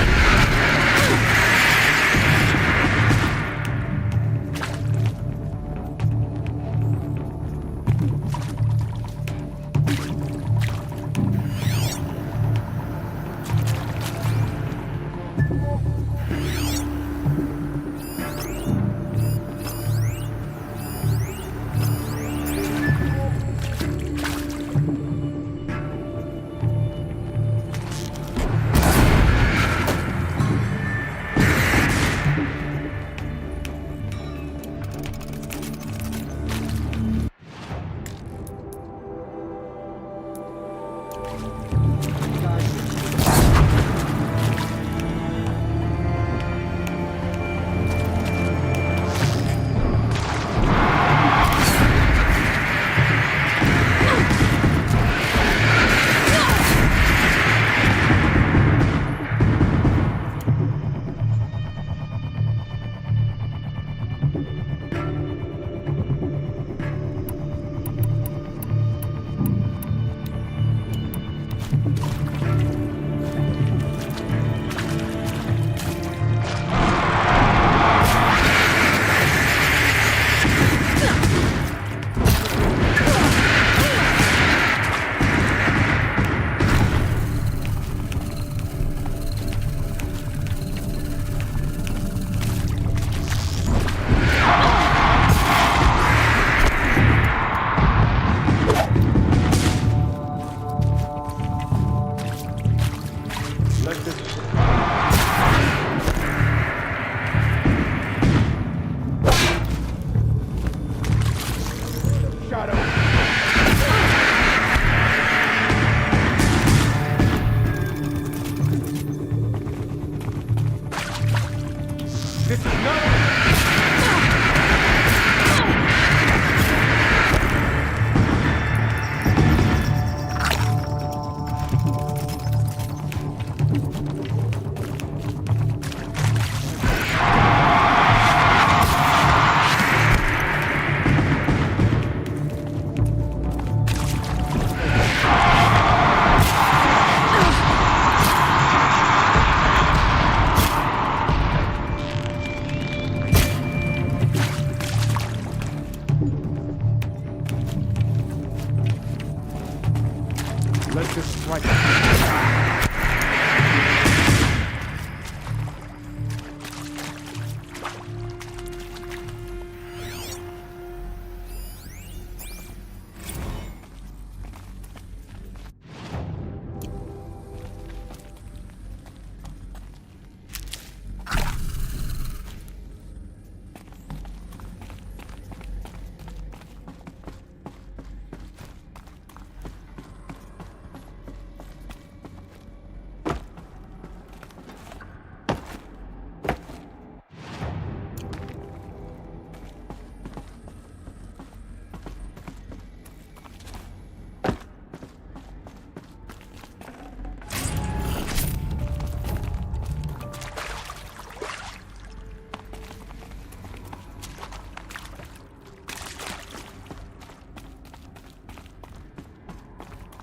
Let's just strike.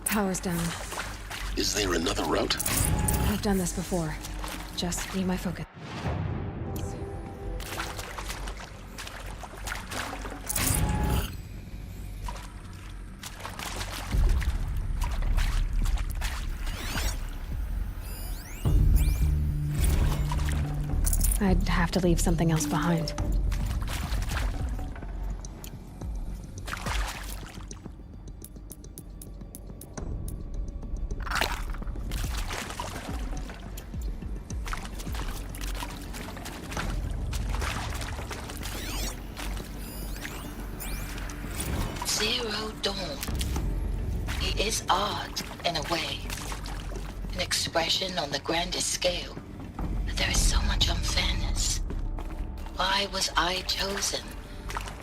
Power's down. Is there another route? I've done this before. Just need my focus. I'd have to leave something else behind. Zero Dawn. He is art, in a way. An expression on the grandest scale. But there is so much unfairness. Why was I chosen?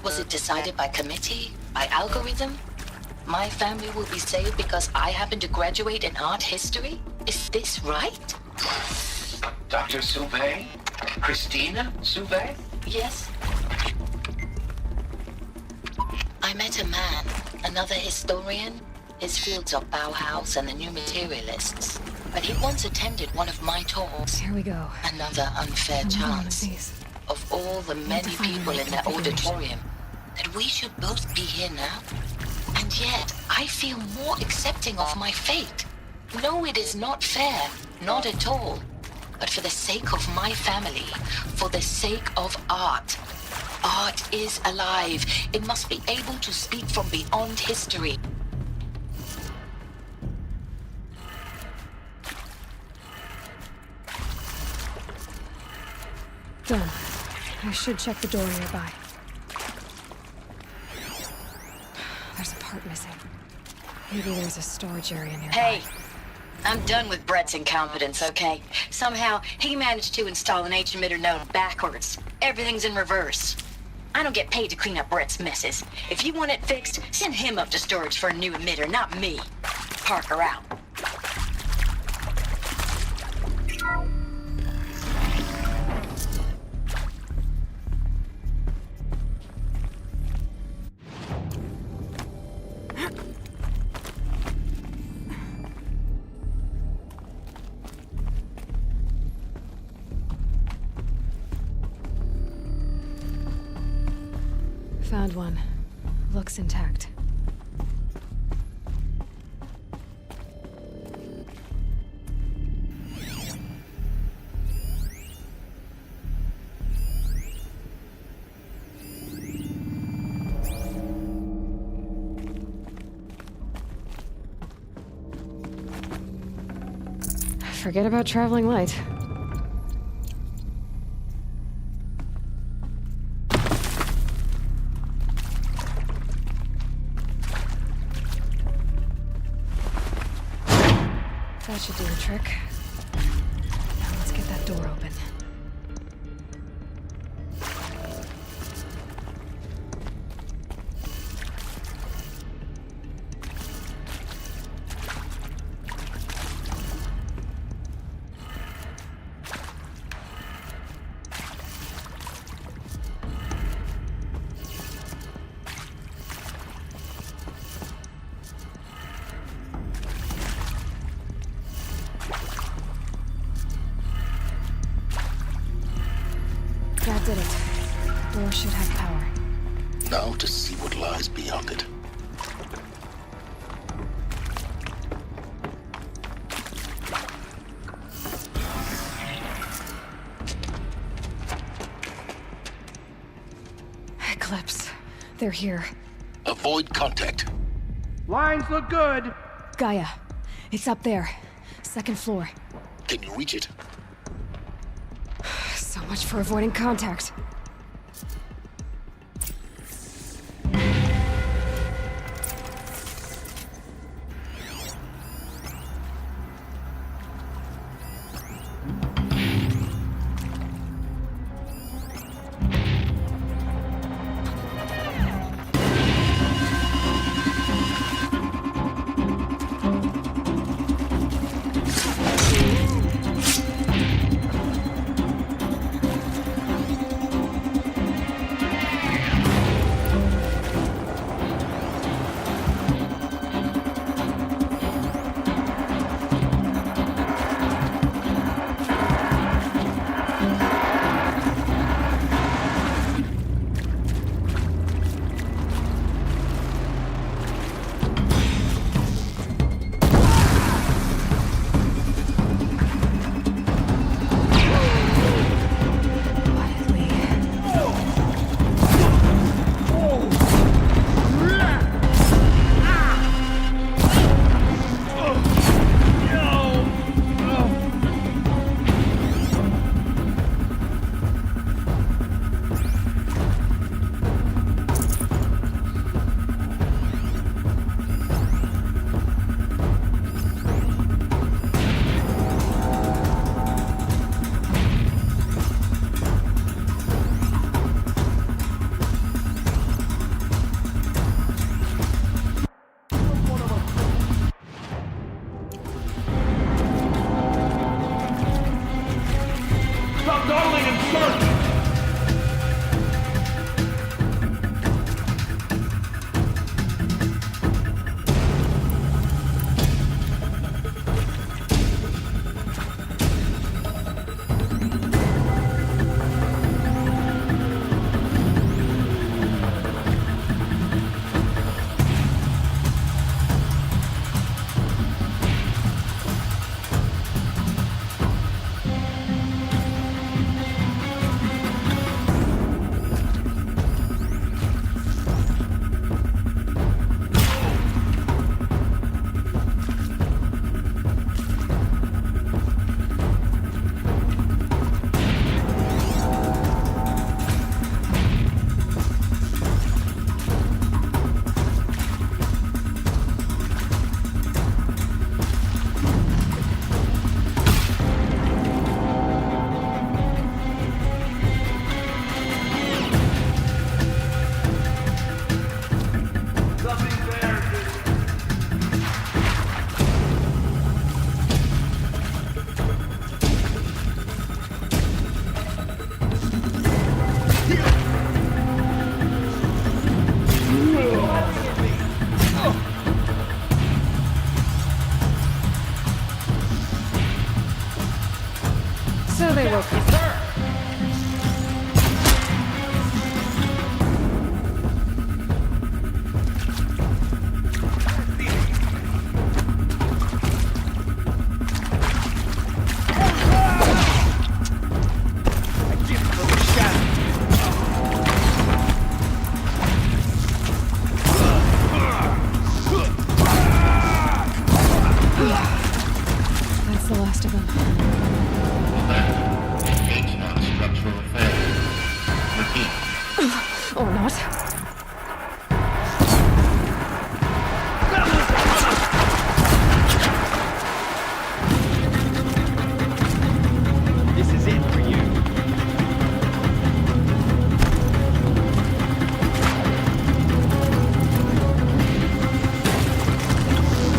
Was it decided by committee? By algorithm? My family will be saved because I happen to graduate in art history? Is this right? Dr. Sauvé? Christina Sauvé? Yes. I met a man, another historian. His fields are Bauhaus and the New Materialists. But he once attended one of my talks. Here we go. Another unfair chance. Of all the many people in that auditorium, that we should both be here now. And yet, I feel more accepting of my fate. No, it is not fair. Not at all. But for the sake of my family, for the sake of art. Art is alive. It must be able to speak from beyond history. Done. I should check the door nearby. There's a part missing. Maybe there's a storage area nearby. Hey, I'm done with Brett's incompetence, okay? Somehow, he managed to install an H-emitter node backwards. Everything's in reverse. I don't get paid to clean up Brett's messes. If you want it fixed, send him up to storage for a new emitter, not me. Parker out. Found one. Looks intact. Forget about traveling light. That should do the trick. Now let's get that door open. That did it. Door should have power. Now to see what lies beyond it. Eclipse. They're here. Avoid contact. Lines look good. Gaia. It's up there. Second floor. Can you reach it? So much for avoiding contact.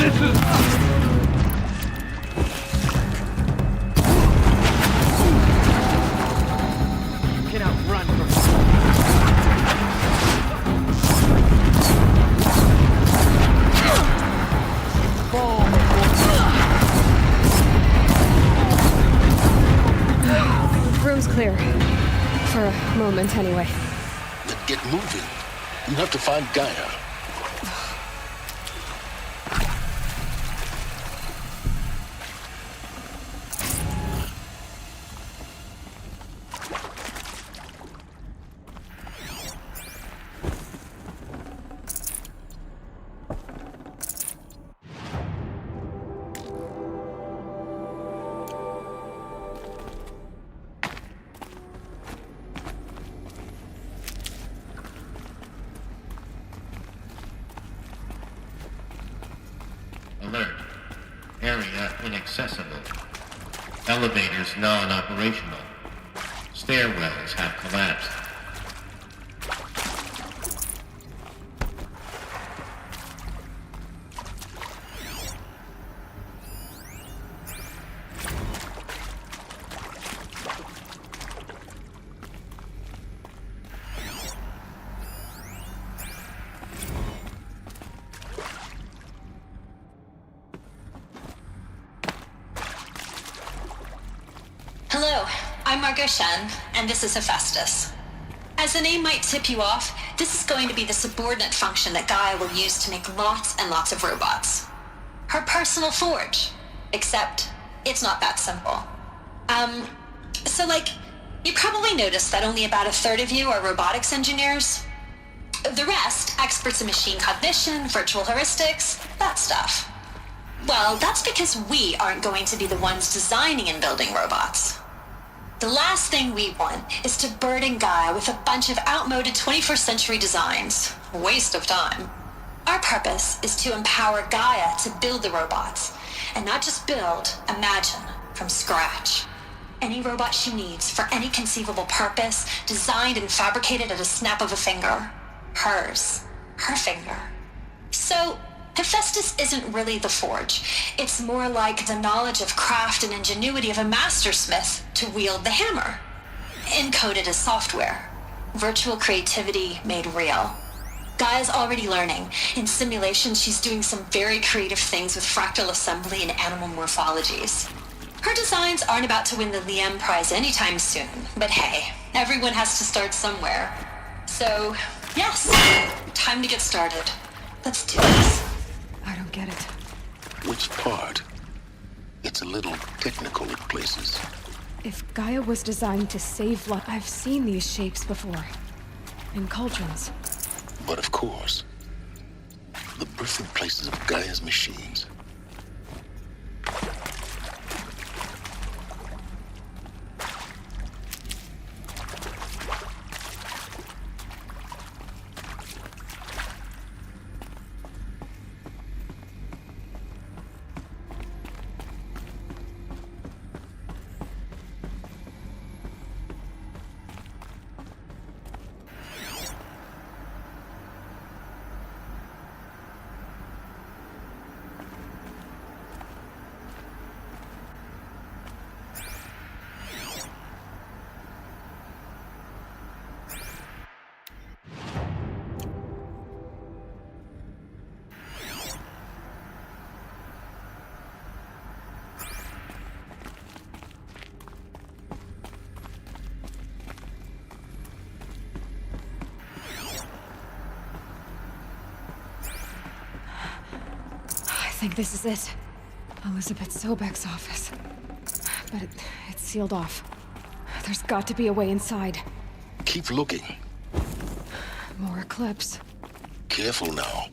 This is... You cannot run from... Room's clear. For a moment, anyway. Then get moving. You have to find Gaia. Alert. Area inaccessible. Elevators non-operational. Stairwells have collapsed. Hello, I'm Margot Shen, and this is Hephaestus. As the name might tip you off, this is going to be the subordinate function that Gaia will use to make lots and lots of robots. Her personal forge. Except, it's not that simple. You probably noticed that only about a third of you are robotics engineers. The rest, experts in machine cognition, virtual heuristics, that stuff. Well, that's because we aren't going to be the ones designing and building robots. The last thing we want is to burden Gaia with a bunch of outmoded 21st century designs. Waste of time. Our purpose is to empower Gaia to build the robots, and not just build, imagine, from scratch. Any robot she needs for any conceivable purpose, designed and fabricated at a snap of a finger. Hers. Her finger. So, Hephaestus isn't really the forge. It's more like the knowledge of craft and ingenuity of a mastersmith to wield the hammer. Encoded as software. Virtual creativity made real. Gaia's already learning. In simulation, she's doing some very creative things with fractal assembly and animal morphologies. Her designs aren't about to win the Liam Prize anytime soon, but hey, everyone has to start somewhere. So, yes, time to get started. Let's do this. I don't get it. Which part? It's a little technical at places. If Gaia was designed to save life, I've seen these shapes before. In cauldrons. But of course, the birthing places of Gaia's machines. I think this is it. Elizabeth Sobek's office. But it's sealed off. There's got to be a way inside. Keep looking. More Eclipse. Careful now.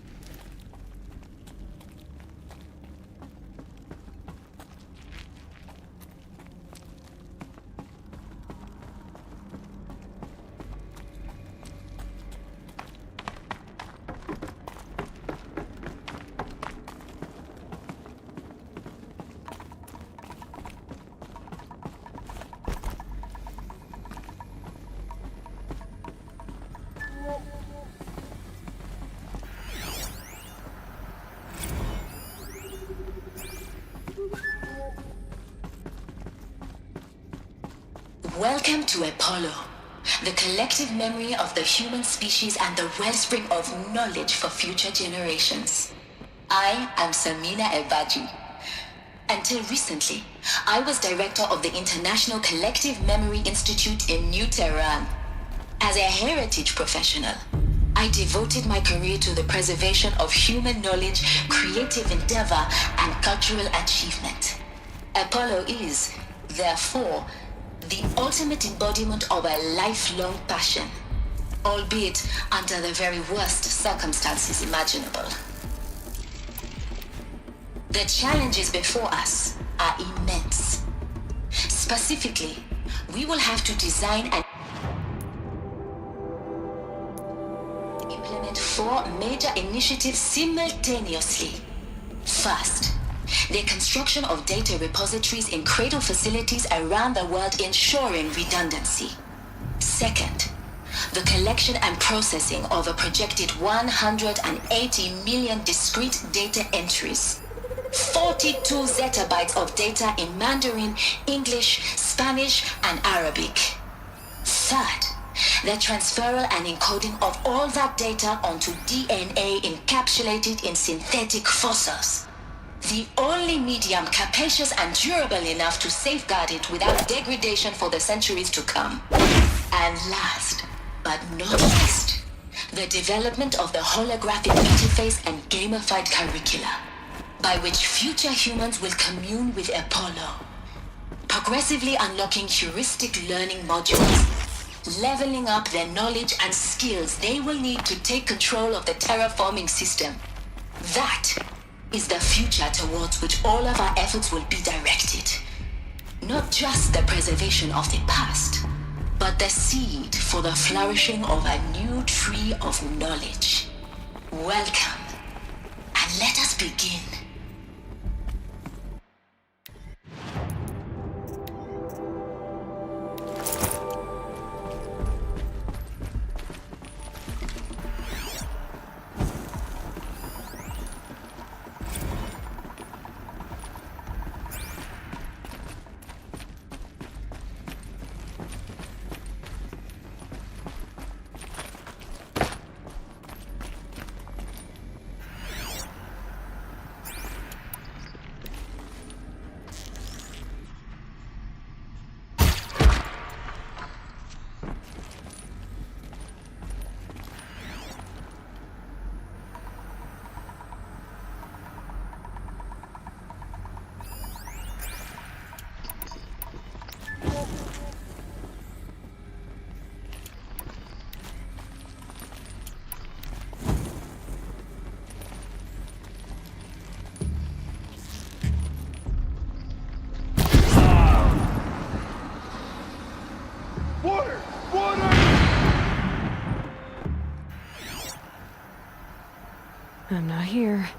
Welcome to Apollo, the collective memory of the human species and the wellspring of knowledge for future generations. I am Samina Ebaji. Until recently, I was director of the International Collective Memory Institute in New Tehran. As a heritage professional, I devoted my career to the preservation of human knowledge, creative endeavor, and cultural achievement. Apollo is, therefore, the ultimate embodiment of a lifelong passion, albeit under the very worst circumstances imaginable. The challenges before us are immense. Specifically, we will have to design and implement 4 major initiatives simultaneously. First, the construction of data repositories in cradle facilities around the world ensuring redundancy. Second, the collection and processing of a projected 180 million discrete data entries. 42 zettabytes of data in Mandarin, English, Spanish, and Arabic. Third, the transferal and encoding of all that data onto DNA encapsulated in synthetic fossils. The only medium capacious and durable enough to safeguard it without degradation for the centuries to come. And last, but not least, the development of the holographic interface and gamified curricula, by which future humans will commune with Apollo, progressively unlocking heuristic learning modules, leveling up their knowledge and skills they will need to take control of the terraforming system. That is the future towards which all of our efforts will be directed. Not just the preservation of the past, but the seed for the flourishing of a new tree of knowledge. Welcome, and let us begin. I'm not here.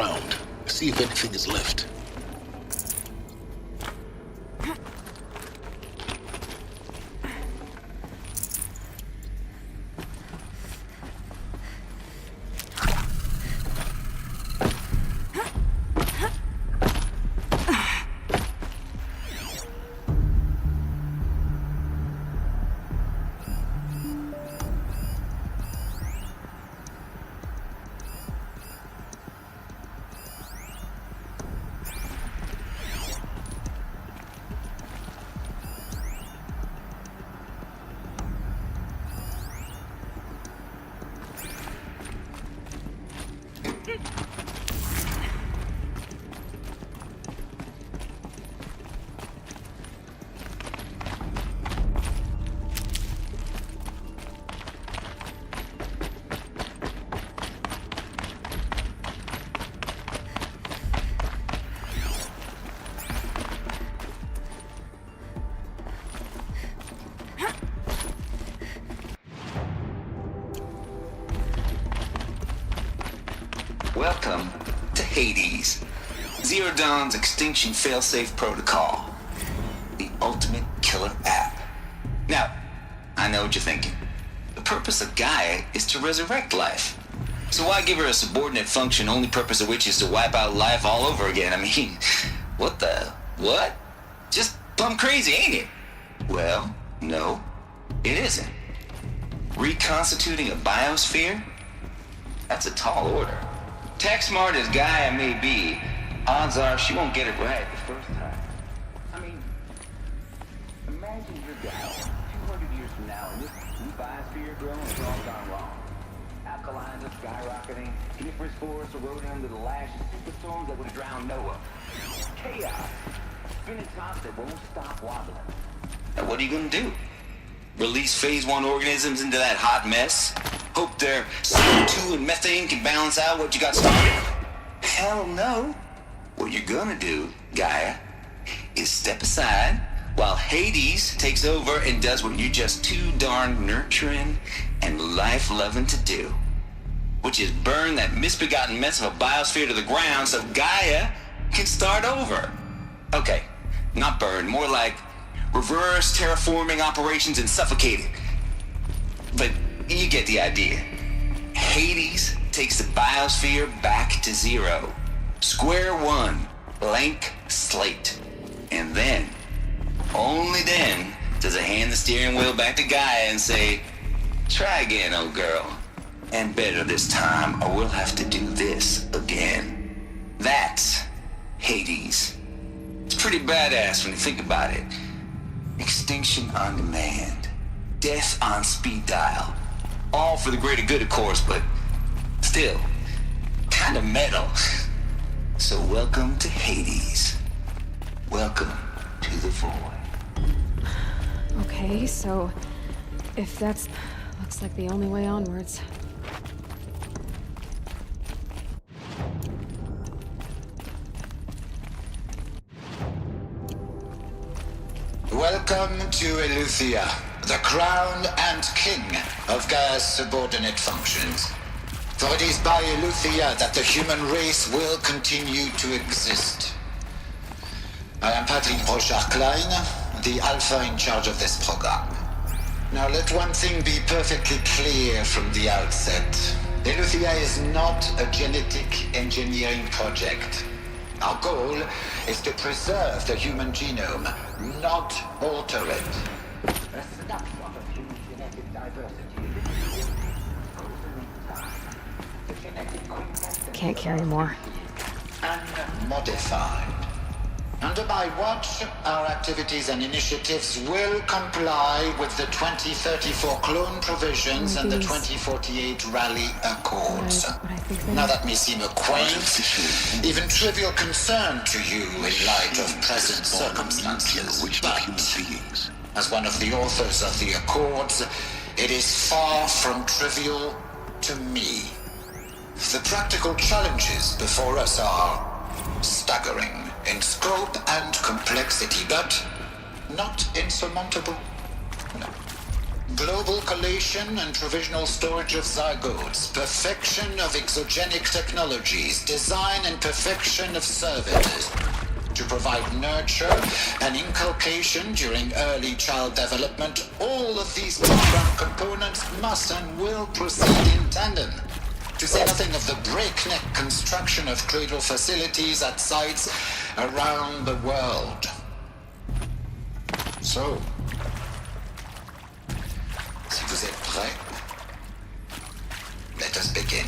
around. See if anything is left. Welcome to Hades, Zero Dawn's extinction failsafe protocol, the ultimate killer app. Now, I know what you're thinking. The purpose of Gaia is to resurrect life. So why give her a subordinate function, only purpose of which is to wipe out life all over again? I mean, what? Just plumb crazy, ain't it? Well, no, it isn't. Reconstituting a biosphere? That's a tall order. Tech smart as Gaia may be, odds are she won't get it right the first time. I mean, imagine your Gaia 200 years from now and this new biosphere growing is all gone wrong. Alkalines are skyrocketing, coniferous forests eroding under the lash of superstorms that would have drowned Noah. Chaos, spinning tops that won't stop wobbling. Now what are you gonna do? Release phase 1 organisms into that hot mess? Hope their CO2 and methane can balance out what you got started? Hell no. What you're gonna do, Gaia, is step aside while Hades takes over and does what you're just too darn nurturing and life-loving to do, which is burn that misbegotten mess of a biosphere to the ground so Gaia can start over. Okay, not burn, more like reverse terraforming operations and suffocate it. But you get the idea. Hades takes the biosphere back to zero. Square one, blank slate. And then, only then, does it hand the steering wheel back to Gaia and say, try again, old girl. And better this time, or we'll have to do this again. That's Hades. It's pretty badass when you think about it. Extinction on demand. Death on speed dial. All for the greater good, of course, but still, kind of metal. So welcome to Hades. Welcome to the void. Okay, so if that's... looks like the only way onwards. Welcome to Eleuthia, the crown and king of Gaia's subordinate functions. For it is by Eleuthia that the human race will continue to exist. I am Patrick Brochard-Klein, the Alpha in charge of this program. Now let one thing be perfectly clear from the outset. Eleuthia is not a genetic engineering project. Our goal is to preserve the human genome, not alter it. A snapshot of human genetic diversity. Can't carry more. Unmodified. Under my watch, our activities and initiatives will comply with the 2034 clone provisions and the 2048 rally accords. Now that may seem a quaint, even trivial concern to you in light of present circumstances, but as one of the authors of the accords, it is far from trivial to me. The practical challenges before us are staggering in scope and complexity, but not insurmountable. No. Global collation and provisional storage of zygotes, perfection of exogenic technologies, design and perfection of services. To provide nurture and inculcation during early child development, all of these program components must and will proceed in tandem. To say nothing of the breakneck construction of cradle facilities at sites around the world. So, si vous êtes prêts, let us begin.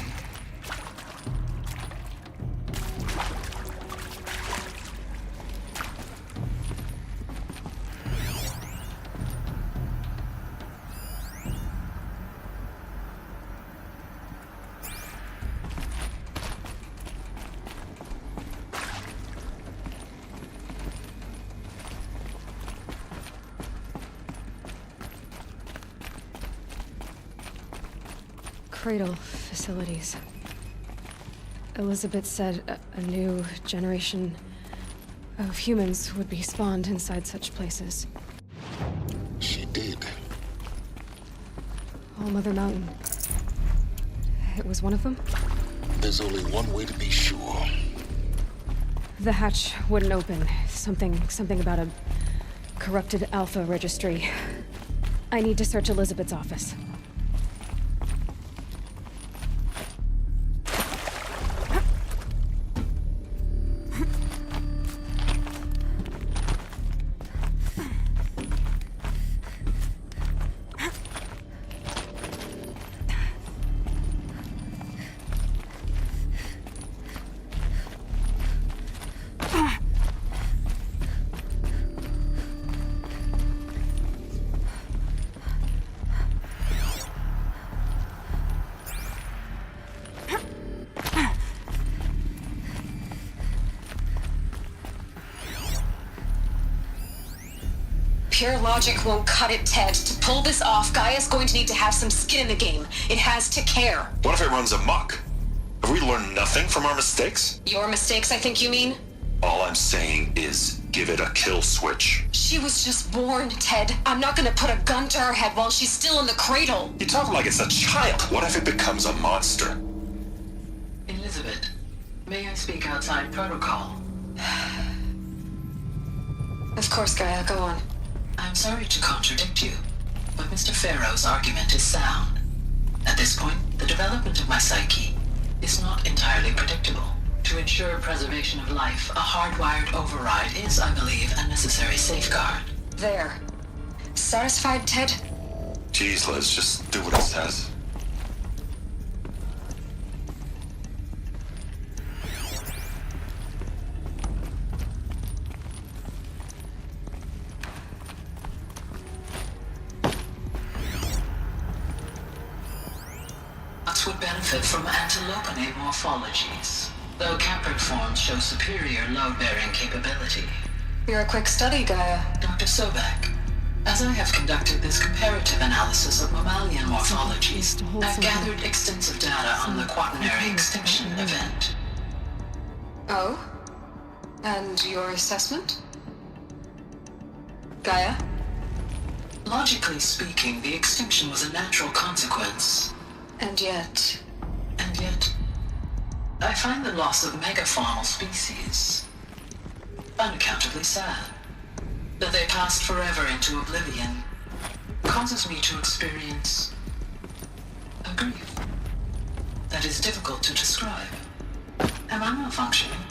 Cradle facilities. Elizabeth said a new generation of humans would be spawned inside such places. She did. All Mother Mountain. It was one of them? There's only one way to be sure. The hatch wouldn't open. Something about a corrupted Alpha registry. I need to search Elizabeth's office. Pure logic won't cut it, Ted. To pull this off, Gaia's going to need to have some skin in the game. It has to care. What if it runs amok? Have we learned nothing from our mistakes? Your mistakes, I think you mean? All I'm saying is give it a kill switch. She was just born, Ted. I'm not gonna put a gun to her head while she's still in the cradle. You talk like it's a child. What if it becomes a monster? Elizabeth, may I speak outside protocol? Of course, Gaia, go on. I'm sorry to contradict you, but Mr. Farrow's argument is sound. At this point, the development of my psyche is not entirely predictable. To ensure preservation of life, a hardwired override is, I believe, a necessary safeguard. There. Satisfied, Ted? Jeez, Liz, just do what it says. Would benefit from antilopenate morphologies, though caprid forms show superior load-bearing capability. You're a quick study, Gaia. Dr. Sobek, as I have conducted this comparative analysis of mammalian morphologies, I've gathered extensive data on the quaternary extinction event. Oh? And your assessment? Gaia? Logically speaking, the extinction was a natural consequence. And yet, I find the loss of megafaunal species unaccountably sad. That they passed forever into oblivion causes me to experience a grief that is difficult to describe. Am I malfunctioning?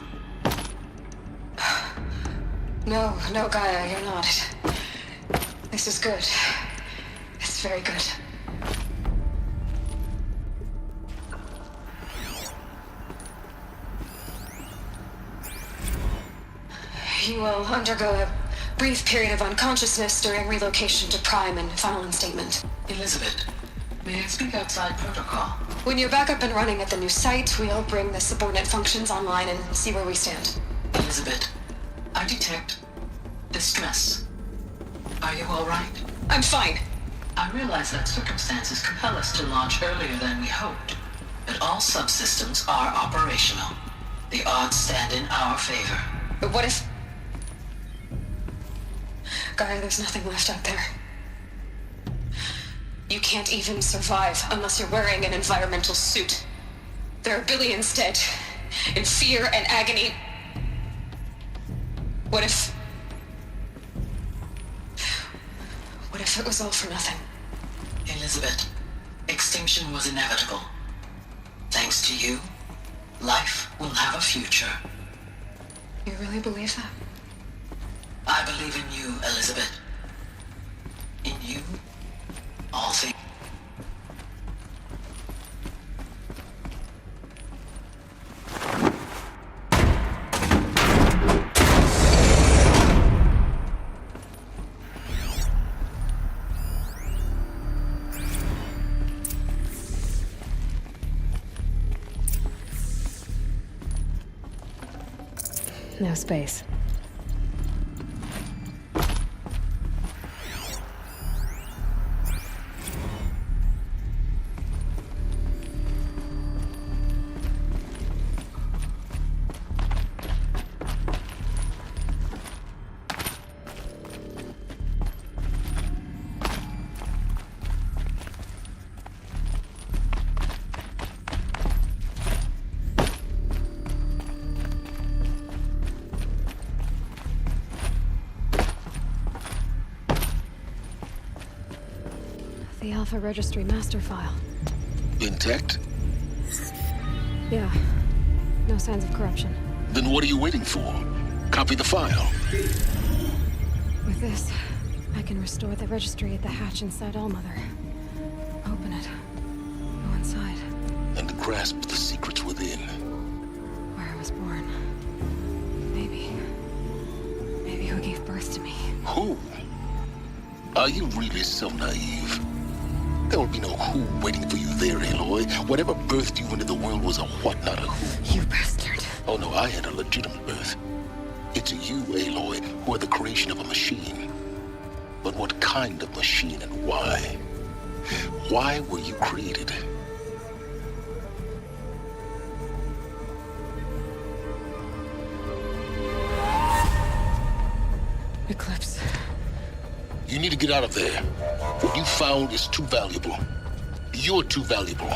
No, Gaia, you're not. This is good. It's very good. You will undergo a brief period of unconsciousness during relocation to Prime and final instatement. Elizabeth, may I speak outside protocol? When you're back up and running at the new site, we'll bring the subordinate functions online and see where we stand. Elizabeth, I detect distress. Are you all right? I'm fine. I realize that circumstances compel us to launch earlier than we hoped, but all subsystems are operational. The odds stand in our favor. But what if... Gaia, there's nothing left out there. You can't even survive unless you're wearing an environmental suit. There are billions dead, in fear and agony. What if it was all for nothing? Elizabeth, extinction was inevitable. Thanks to you, life will have a future. You really believe that? I believe in you, Elizabeth. In you, all things. No space. The Alpha Registry master file. Intact? Yeah. No signs of corruption. Then what are you waiting for? Copy the file. With this, I can restore the registry at the hatch inside Allmother. Open it. Go inside. And grasp the secrets within. Where I was born. Maybe who gave birth to me. Who? Are you really so naive? There will be no who waiting for you there, Aloy. Whatever birthed you into the world was a what, not a who. You bastard. Oh no, I had a legitimate birth. It's you, Aloy, who are the creation of a machine. But what kind of machine and why? Why were you created? Eclipse. You need to get out of there. What you found is too valuable. You're too valuable.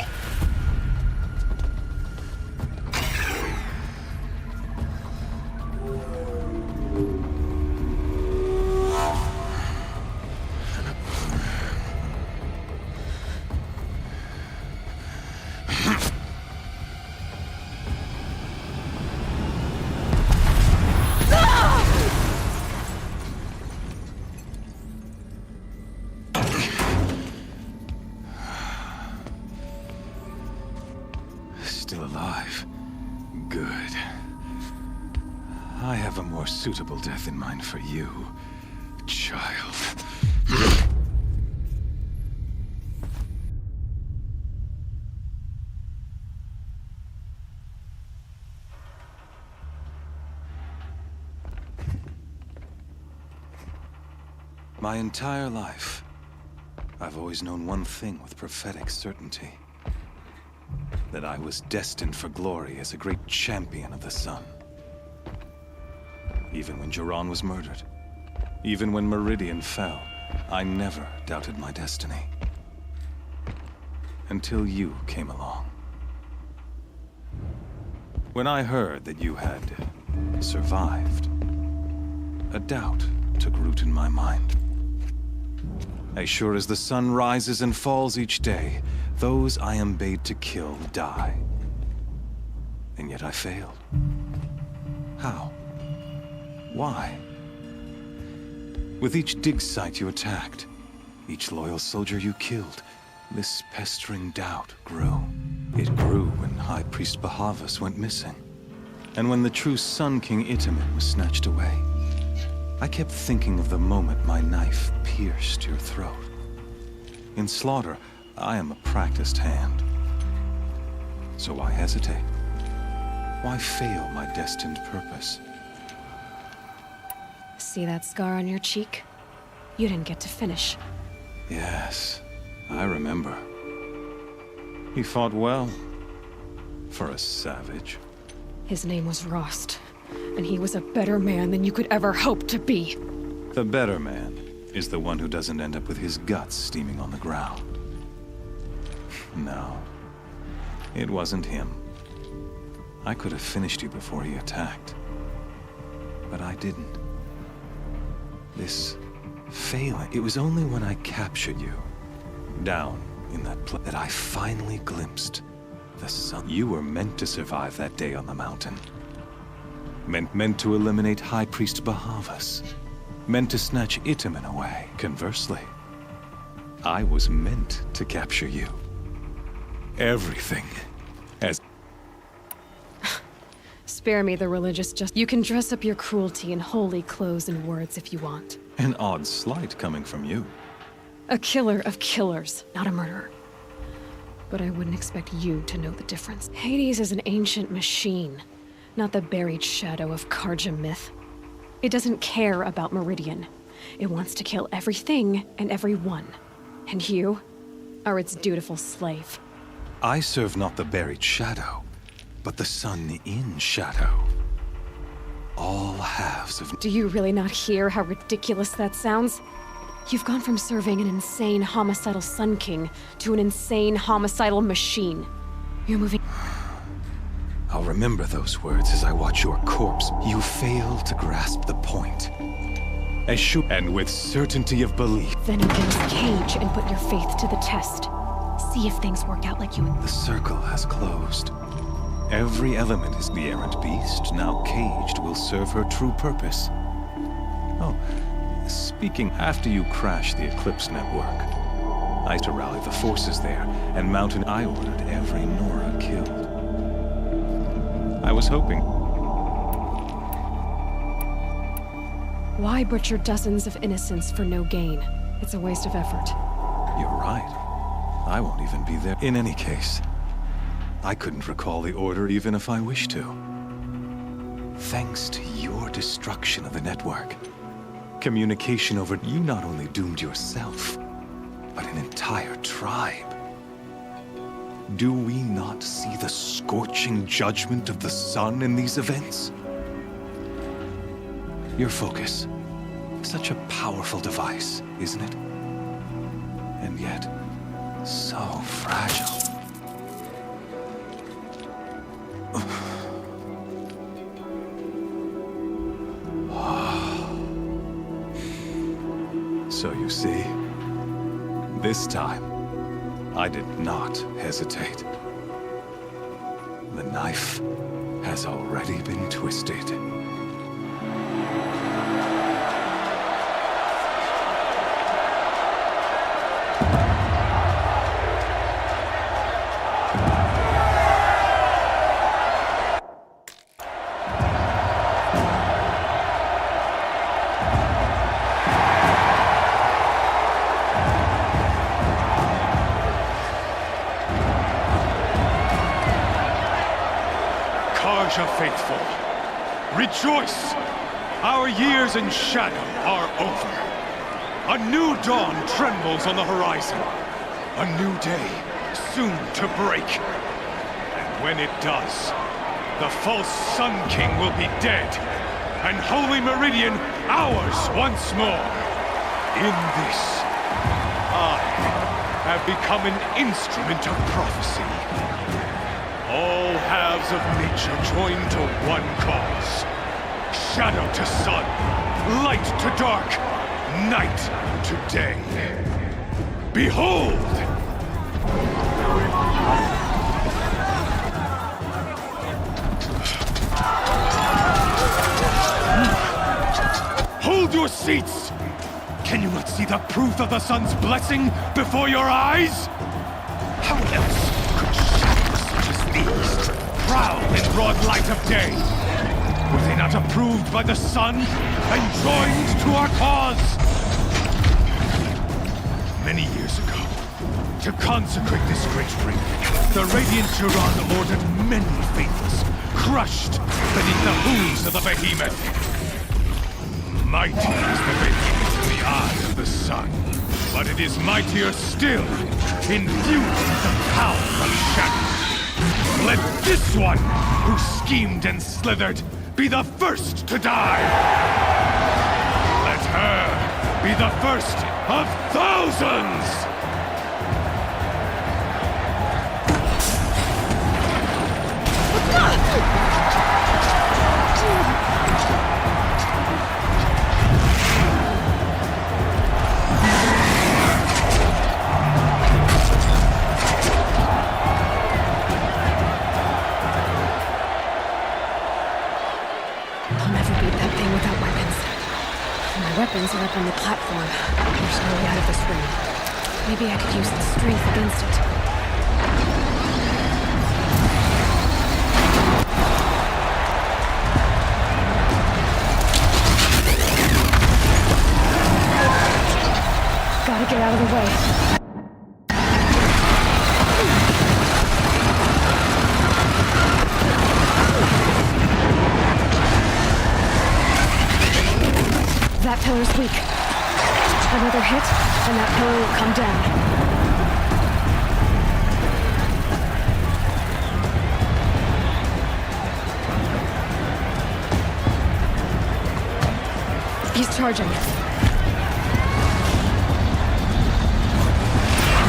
Still alive. Good. I have a more suitable death in mind for you, child. My entire life, I've always known one thing with prophetic certainty. That I was destined for glory as a great champion of the sun. Even when Jiran was murdered, even when Meridian fell, I never doubted my destiny. Until you came along. When I heard that you had survived, a doubt took root in my mind. As sure as the sun rises and falls each day, those I am bade to kill die. And yet I failed. How? Why? With each dig site you attacked, each loyal soldier you killed, this pestering doubt grew. It grew when High Priest Bahavas went missing, and when the true Sun King Itamen was snatched away. I kept thinking of the moment my knife pierced your throat. In slaughter, I am a practiced hand. So why hesitate? Why fail my destined purpose? See that scar on your cheek? You didn't get to finish. Yes, I remember. He fought well. For a savage. His name was Rost, and he was a better man than you could ever hope to be. The better man is the one who doesn't end up with his guts steaming on the ground. No. It wasn't him. I could have finished you before he attacked. But I didn't. This failing, it was only when I captured you, down in that place, that I finally glimpsed the sun. You were meant to survive that day on the mountain. Meant to eliminate High Priest Bahavas. Meant to snatch Itamen away. Conversely, I was meant to capture you. Everything. As Spare me the religious You can dress up your cruelty in holy clothes and words if you want. an odd slight coming from you. A killer of killers, not a murderer. But I wouldn't expect you to know the difference. Hades is an ancient machine, not the buried shadow of Karja myth. It doesn't care about Meridian. It wants to kill everything and everyone. And you are its dutiful slave. I serve not the buried shadow, but the sun in shadow. All halves of... Do you really not hear how ridiculous that sounds? You've gone from serving an insane homicidal Sun King to an insane homicidal machine. You're moving... I'll remember those words as I watch your corpse. You fail to grasp the point. As sure and with certainty of belief. Then open this cage and put your faith to the test. See if things work out like you... The circle has closed. Every element is the errant beast, now caged, will serve her true purpose. Oh, speaking, after you crashed the Eclipse network, I had to rally the forces there, and Mountain I ordered every Nora killed. I was hoping. Why butcher dozens of innocents for no gain? It's a waste of effort. You're right. I won't even be there. In any case, I couldn't recall the order even if I wished to. Thanks to your destruction of the network, communication over you not only doomed yourself, but an entire tribe. Do we not see the scorching judgment of the sun in these events? Your focus. Such a powerful device, isn't it? And yet, so fragile. So you see, this time, I did not hesitate. The knife has already been twisted. Faithful, rejoice! Our years in shadow are over. A new dawn trembles on the horizon. A new day soon to break. And when it does, the false Sun King will be dead, and Holy Meridian ours once more. In this, I have become an instrument of prophecy. All halves of nature join to one cause. Shadow to sun, light to dark, night to day. Behold! Hold your seats! Can you not see the proof of the sun's blessing before your eyes? How else could shadows such as these prowl in broad light of day? Were they not approved by the sun and joined to our cause? Many years ago, to consecrate this great ring, the Radiant Turan ordered many faithless, crushed beneath the hooves of the behemoth. Mighty is the behemoth in the eye of the sun, but it is mightier still, infused with the power of shadow. Let this one, who schemed and slithered, be the first to die! Let her be the first of thousands! it up on the platform. There's no way out of this room. Maybe I could use the strength against it. Gotta get out of the way. That pillar's weak. Another hit, and that pillar will come down. He's charging.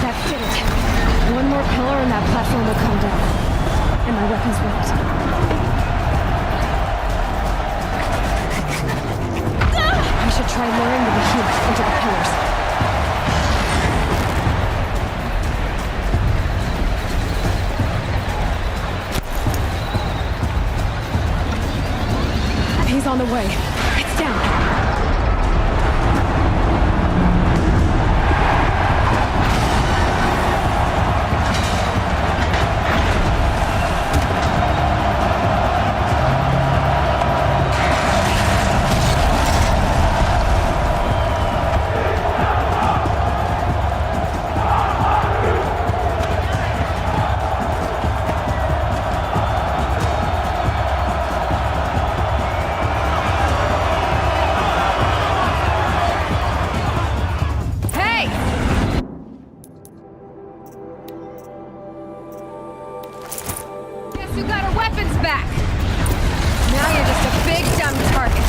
That did it. One more pillar and that platform will come down. And my weapon's ripped. I should try lowering the behemoth into the pillars. He's on the way. It's down. You got our weapons back! Now you're just a big dumb target.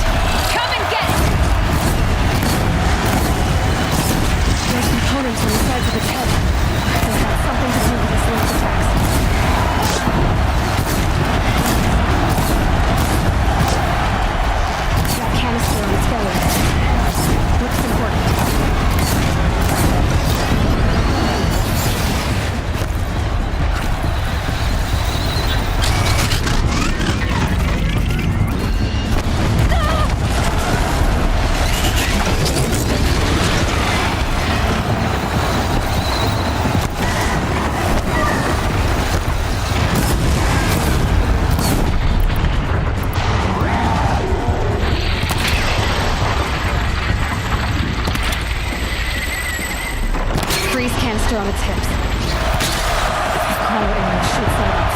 Come and get it! There's components on the sides of its head. They've got something to do with its linked attacks. That canister on its belly. Looks important. Canister on its hips. Cryo arrow shoots that off.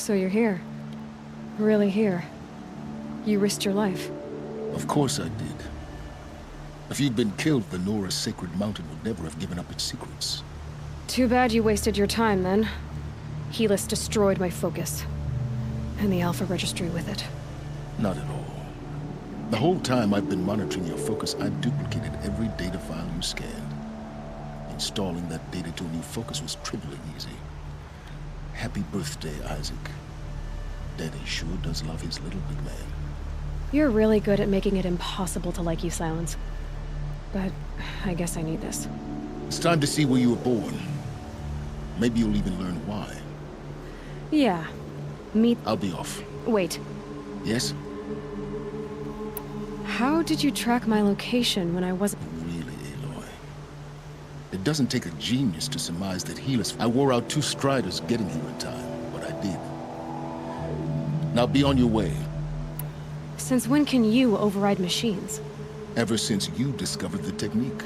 So you're here. Really here. You risked your life. Of course I did. If you'd been killed, the Nora's sacred mountain would never have given up its secrets. Too bad you wasted your time, then. Helis destroyed my focus. And the Alpha Registry with it. Not at all. The whole time I've been monitoring your focus, I've duplicated every data file you scanned. Installing that data to a new focus was trivially easy. Happy birthday, Isaac. Daddy sure does love his little big man. You're really good at making it impossible to like you, Silence. But I guess I need this. It's time to see where you were born. Maybe you'll even learn why. Yeah. Meet... I'll be off. Wait. Yes? How did you track my location when I wasn't... Really, Aloy? It doesn't take a genius to surmise that Helis... I wore out 2 striders getting here in time, but I did. Now be on your way. Since when can you override machines? Ever since you discovered the technique.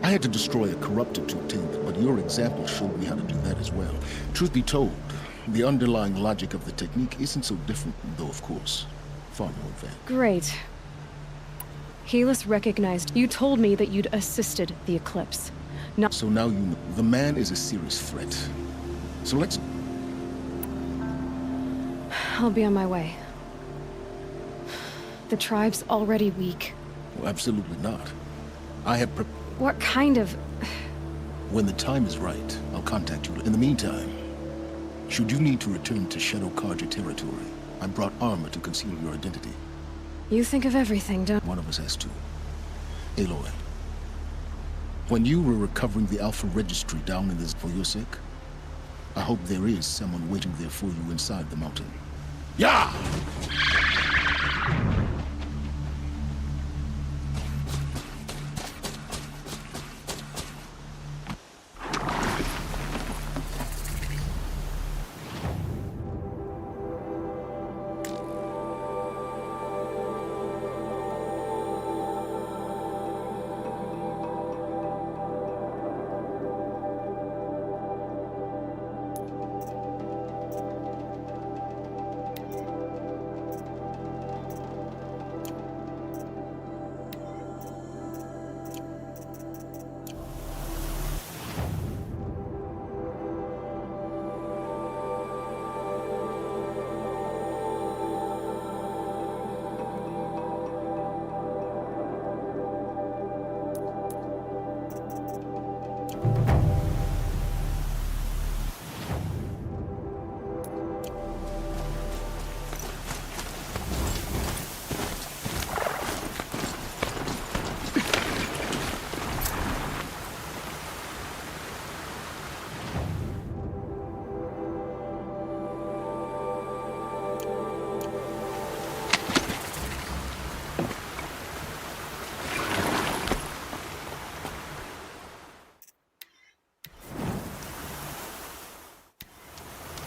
I had to destroy a corruptor to obtain it, but your example showed me how to do that as well. Truth be told, the underlying logic of the technique isn't so different, though of course, far more advanced. Great. Helis recognized. You told me that you'd assisted the Eclipse. Not so now you know. The man is a serious threat. So let's... I'll be on my way. The tribe's already weak. Well, absolutely not. I have What kind of... When the time is right, I'll contact you. In the meantime, should you need to return to Shadow Karja territory, I brought armor to conceal your identity. You think of everything, don't... One of us has to. Aloy, when you were recovering the Alpha Registry down in this for your sake, I hope there is someone waiting there for you inside the mountain. Yeah!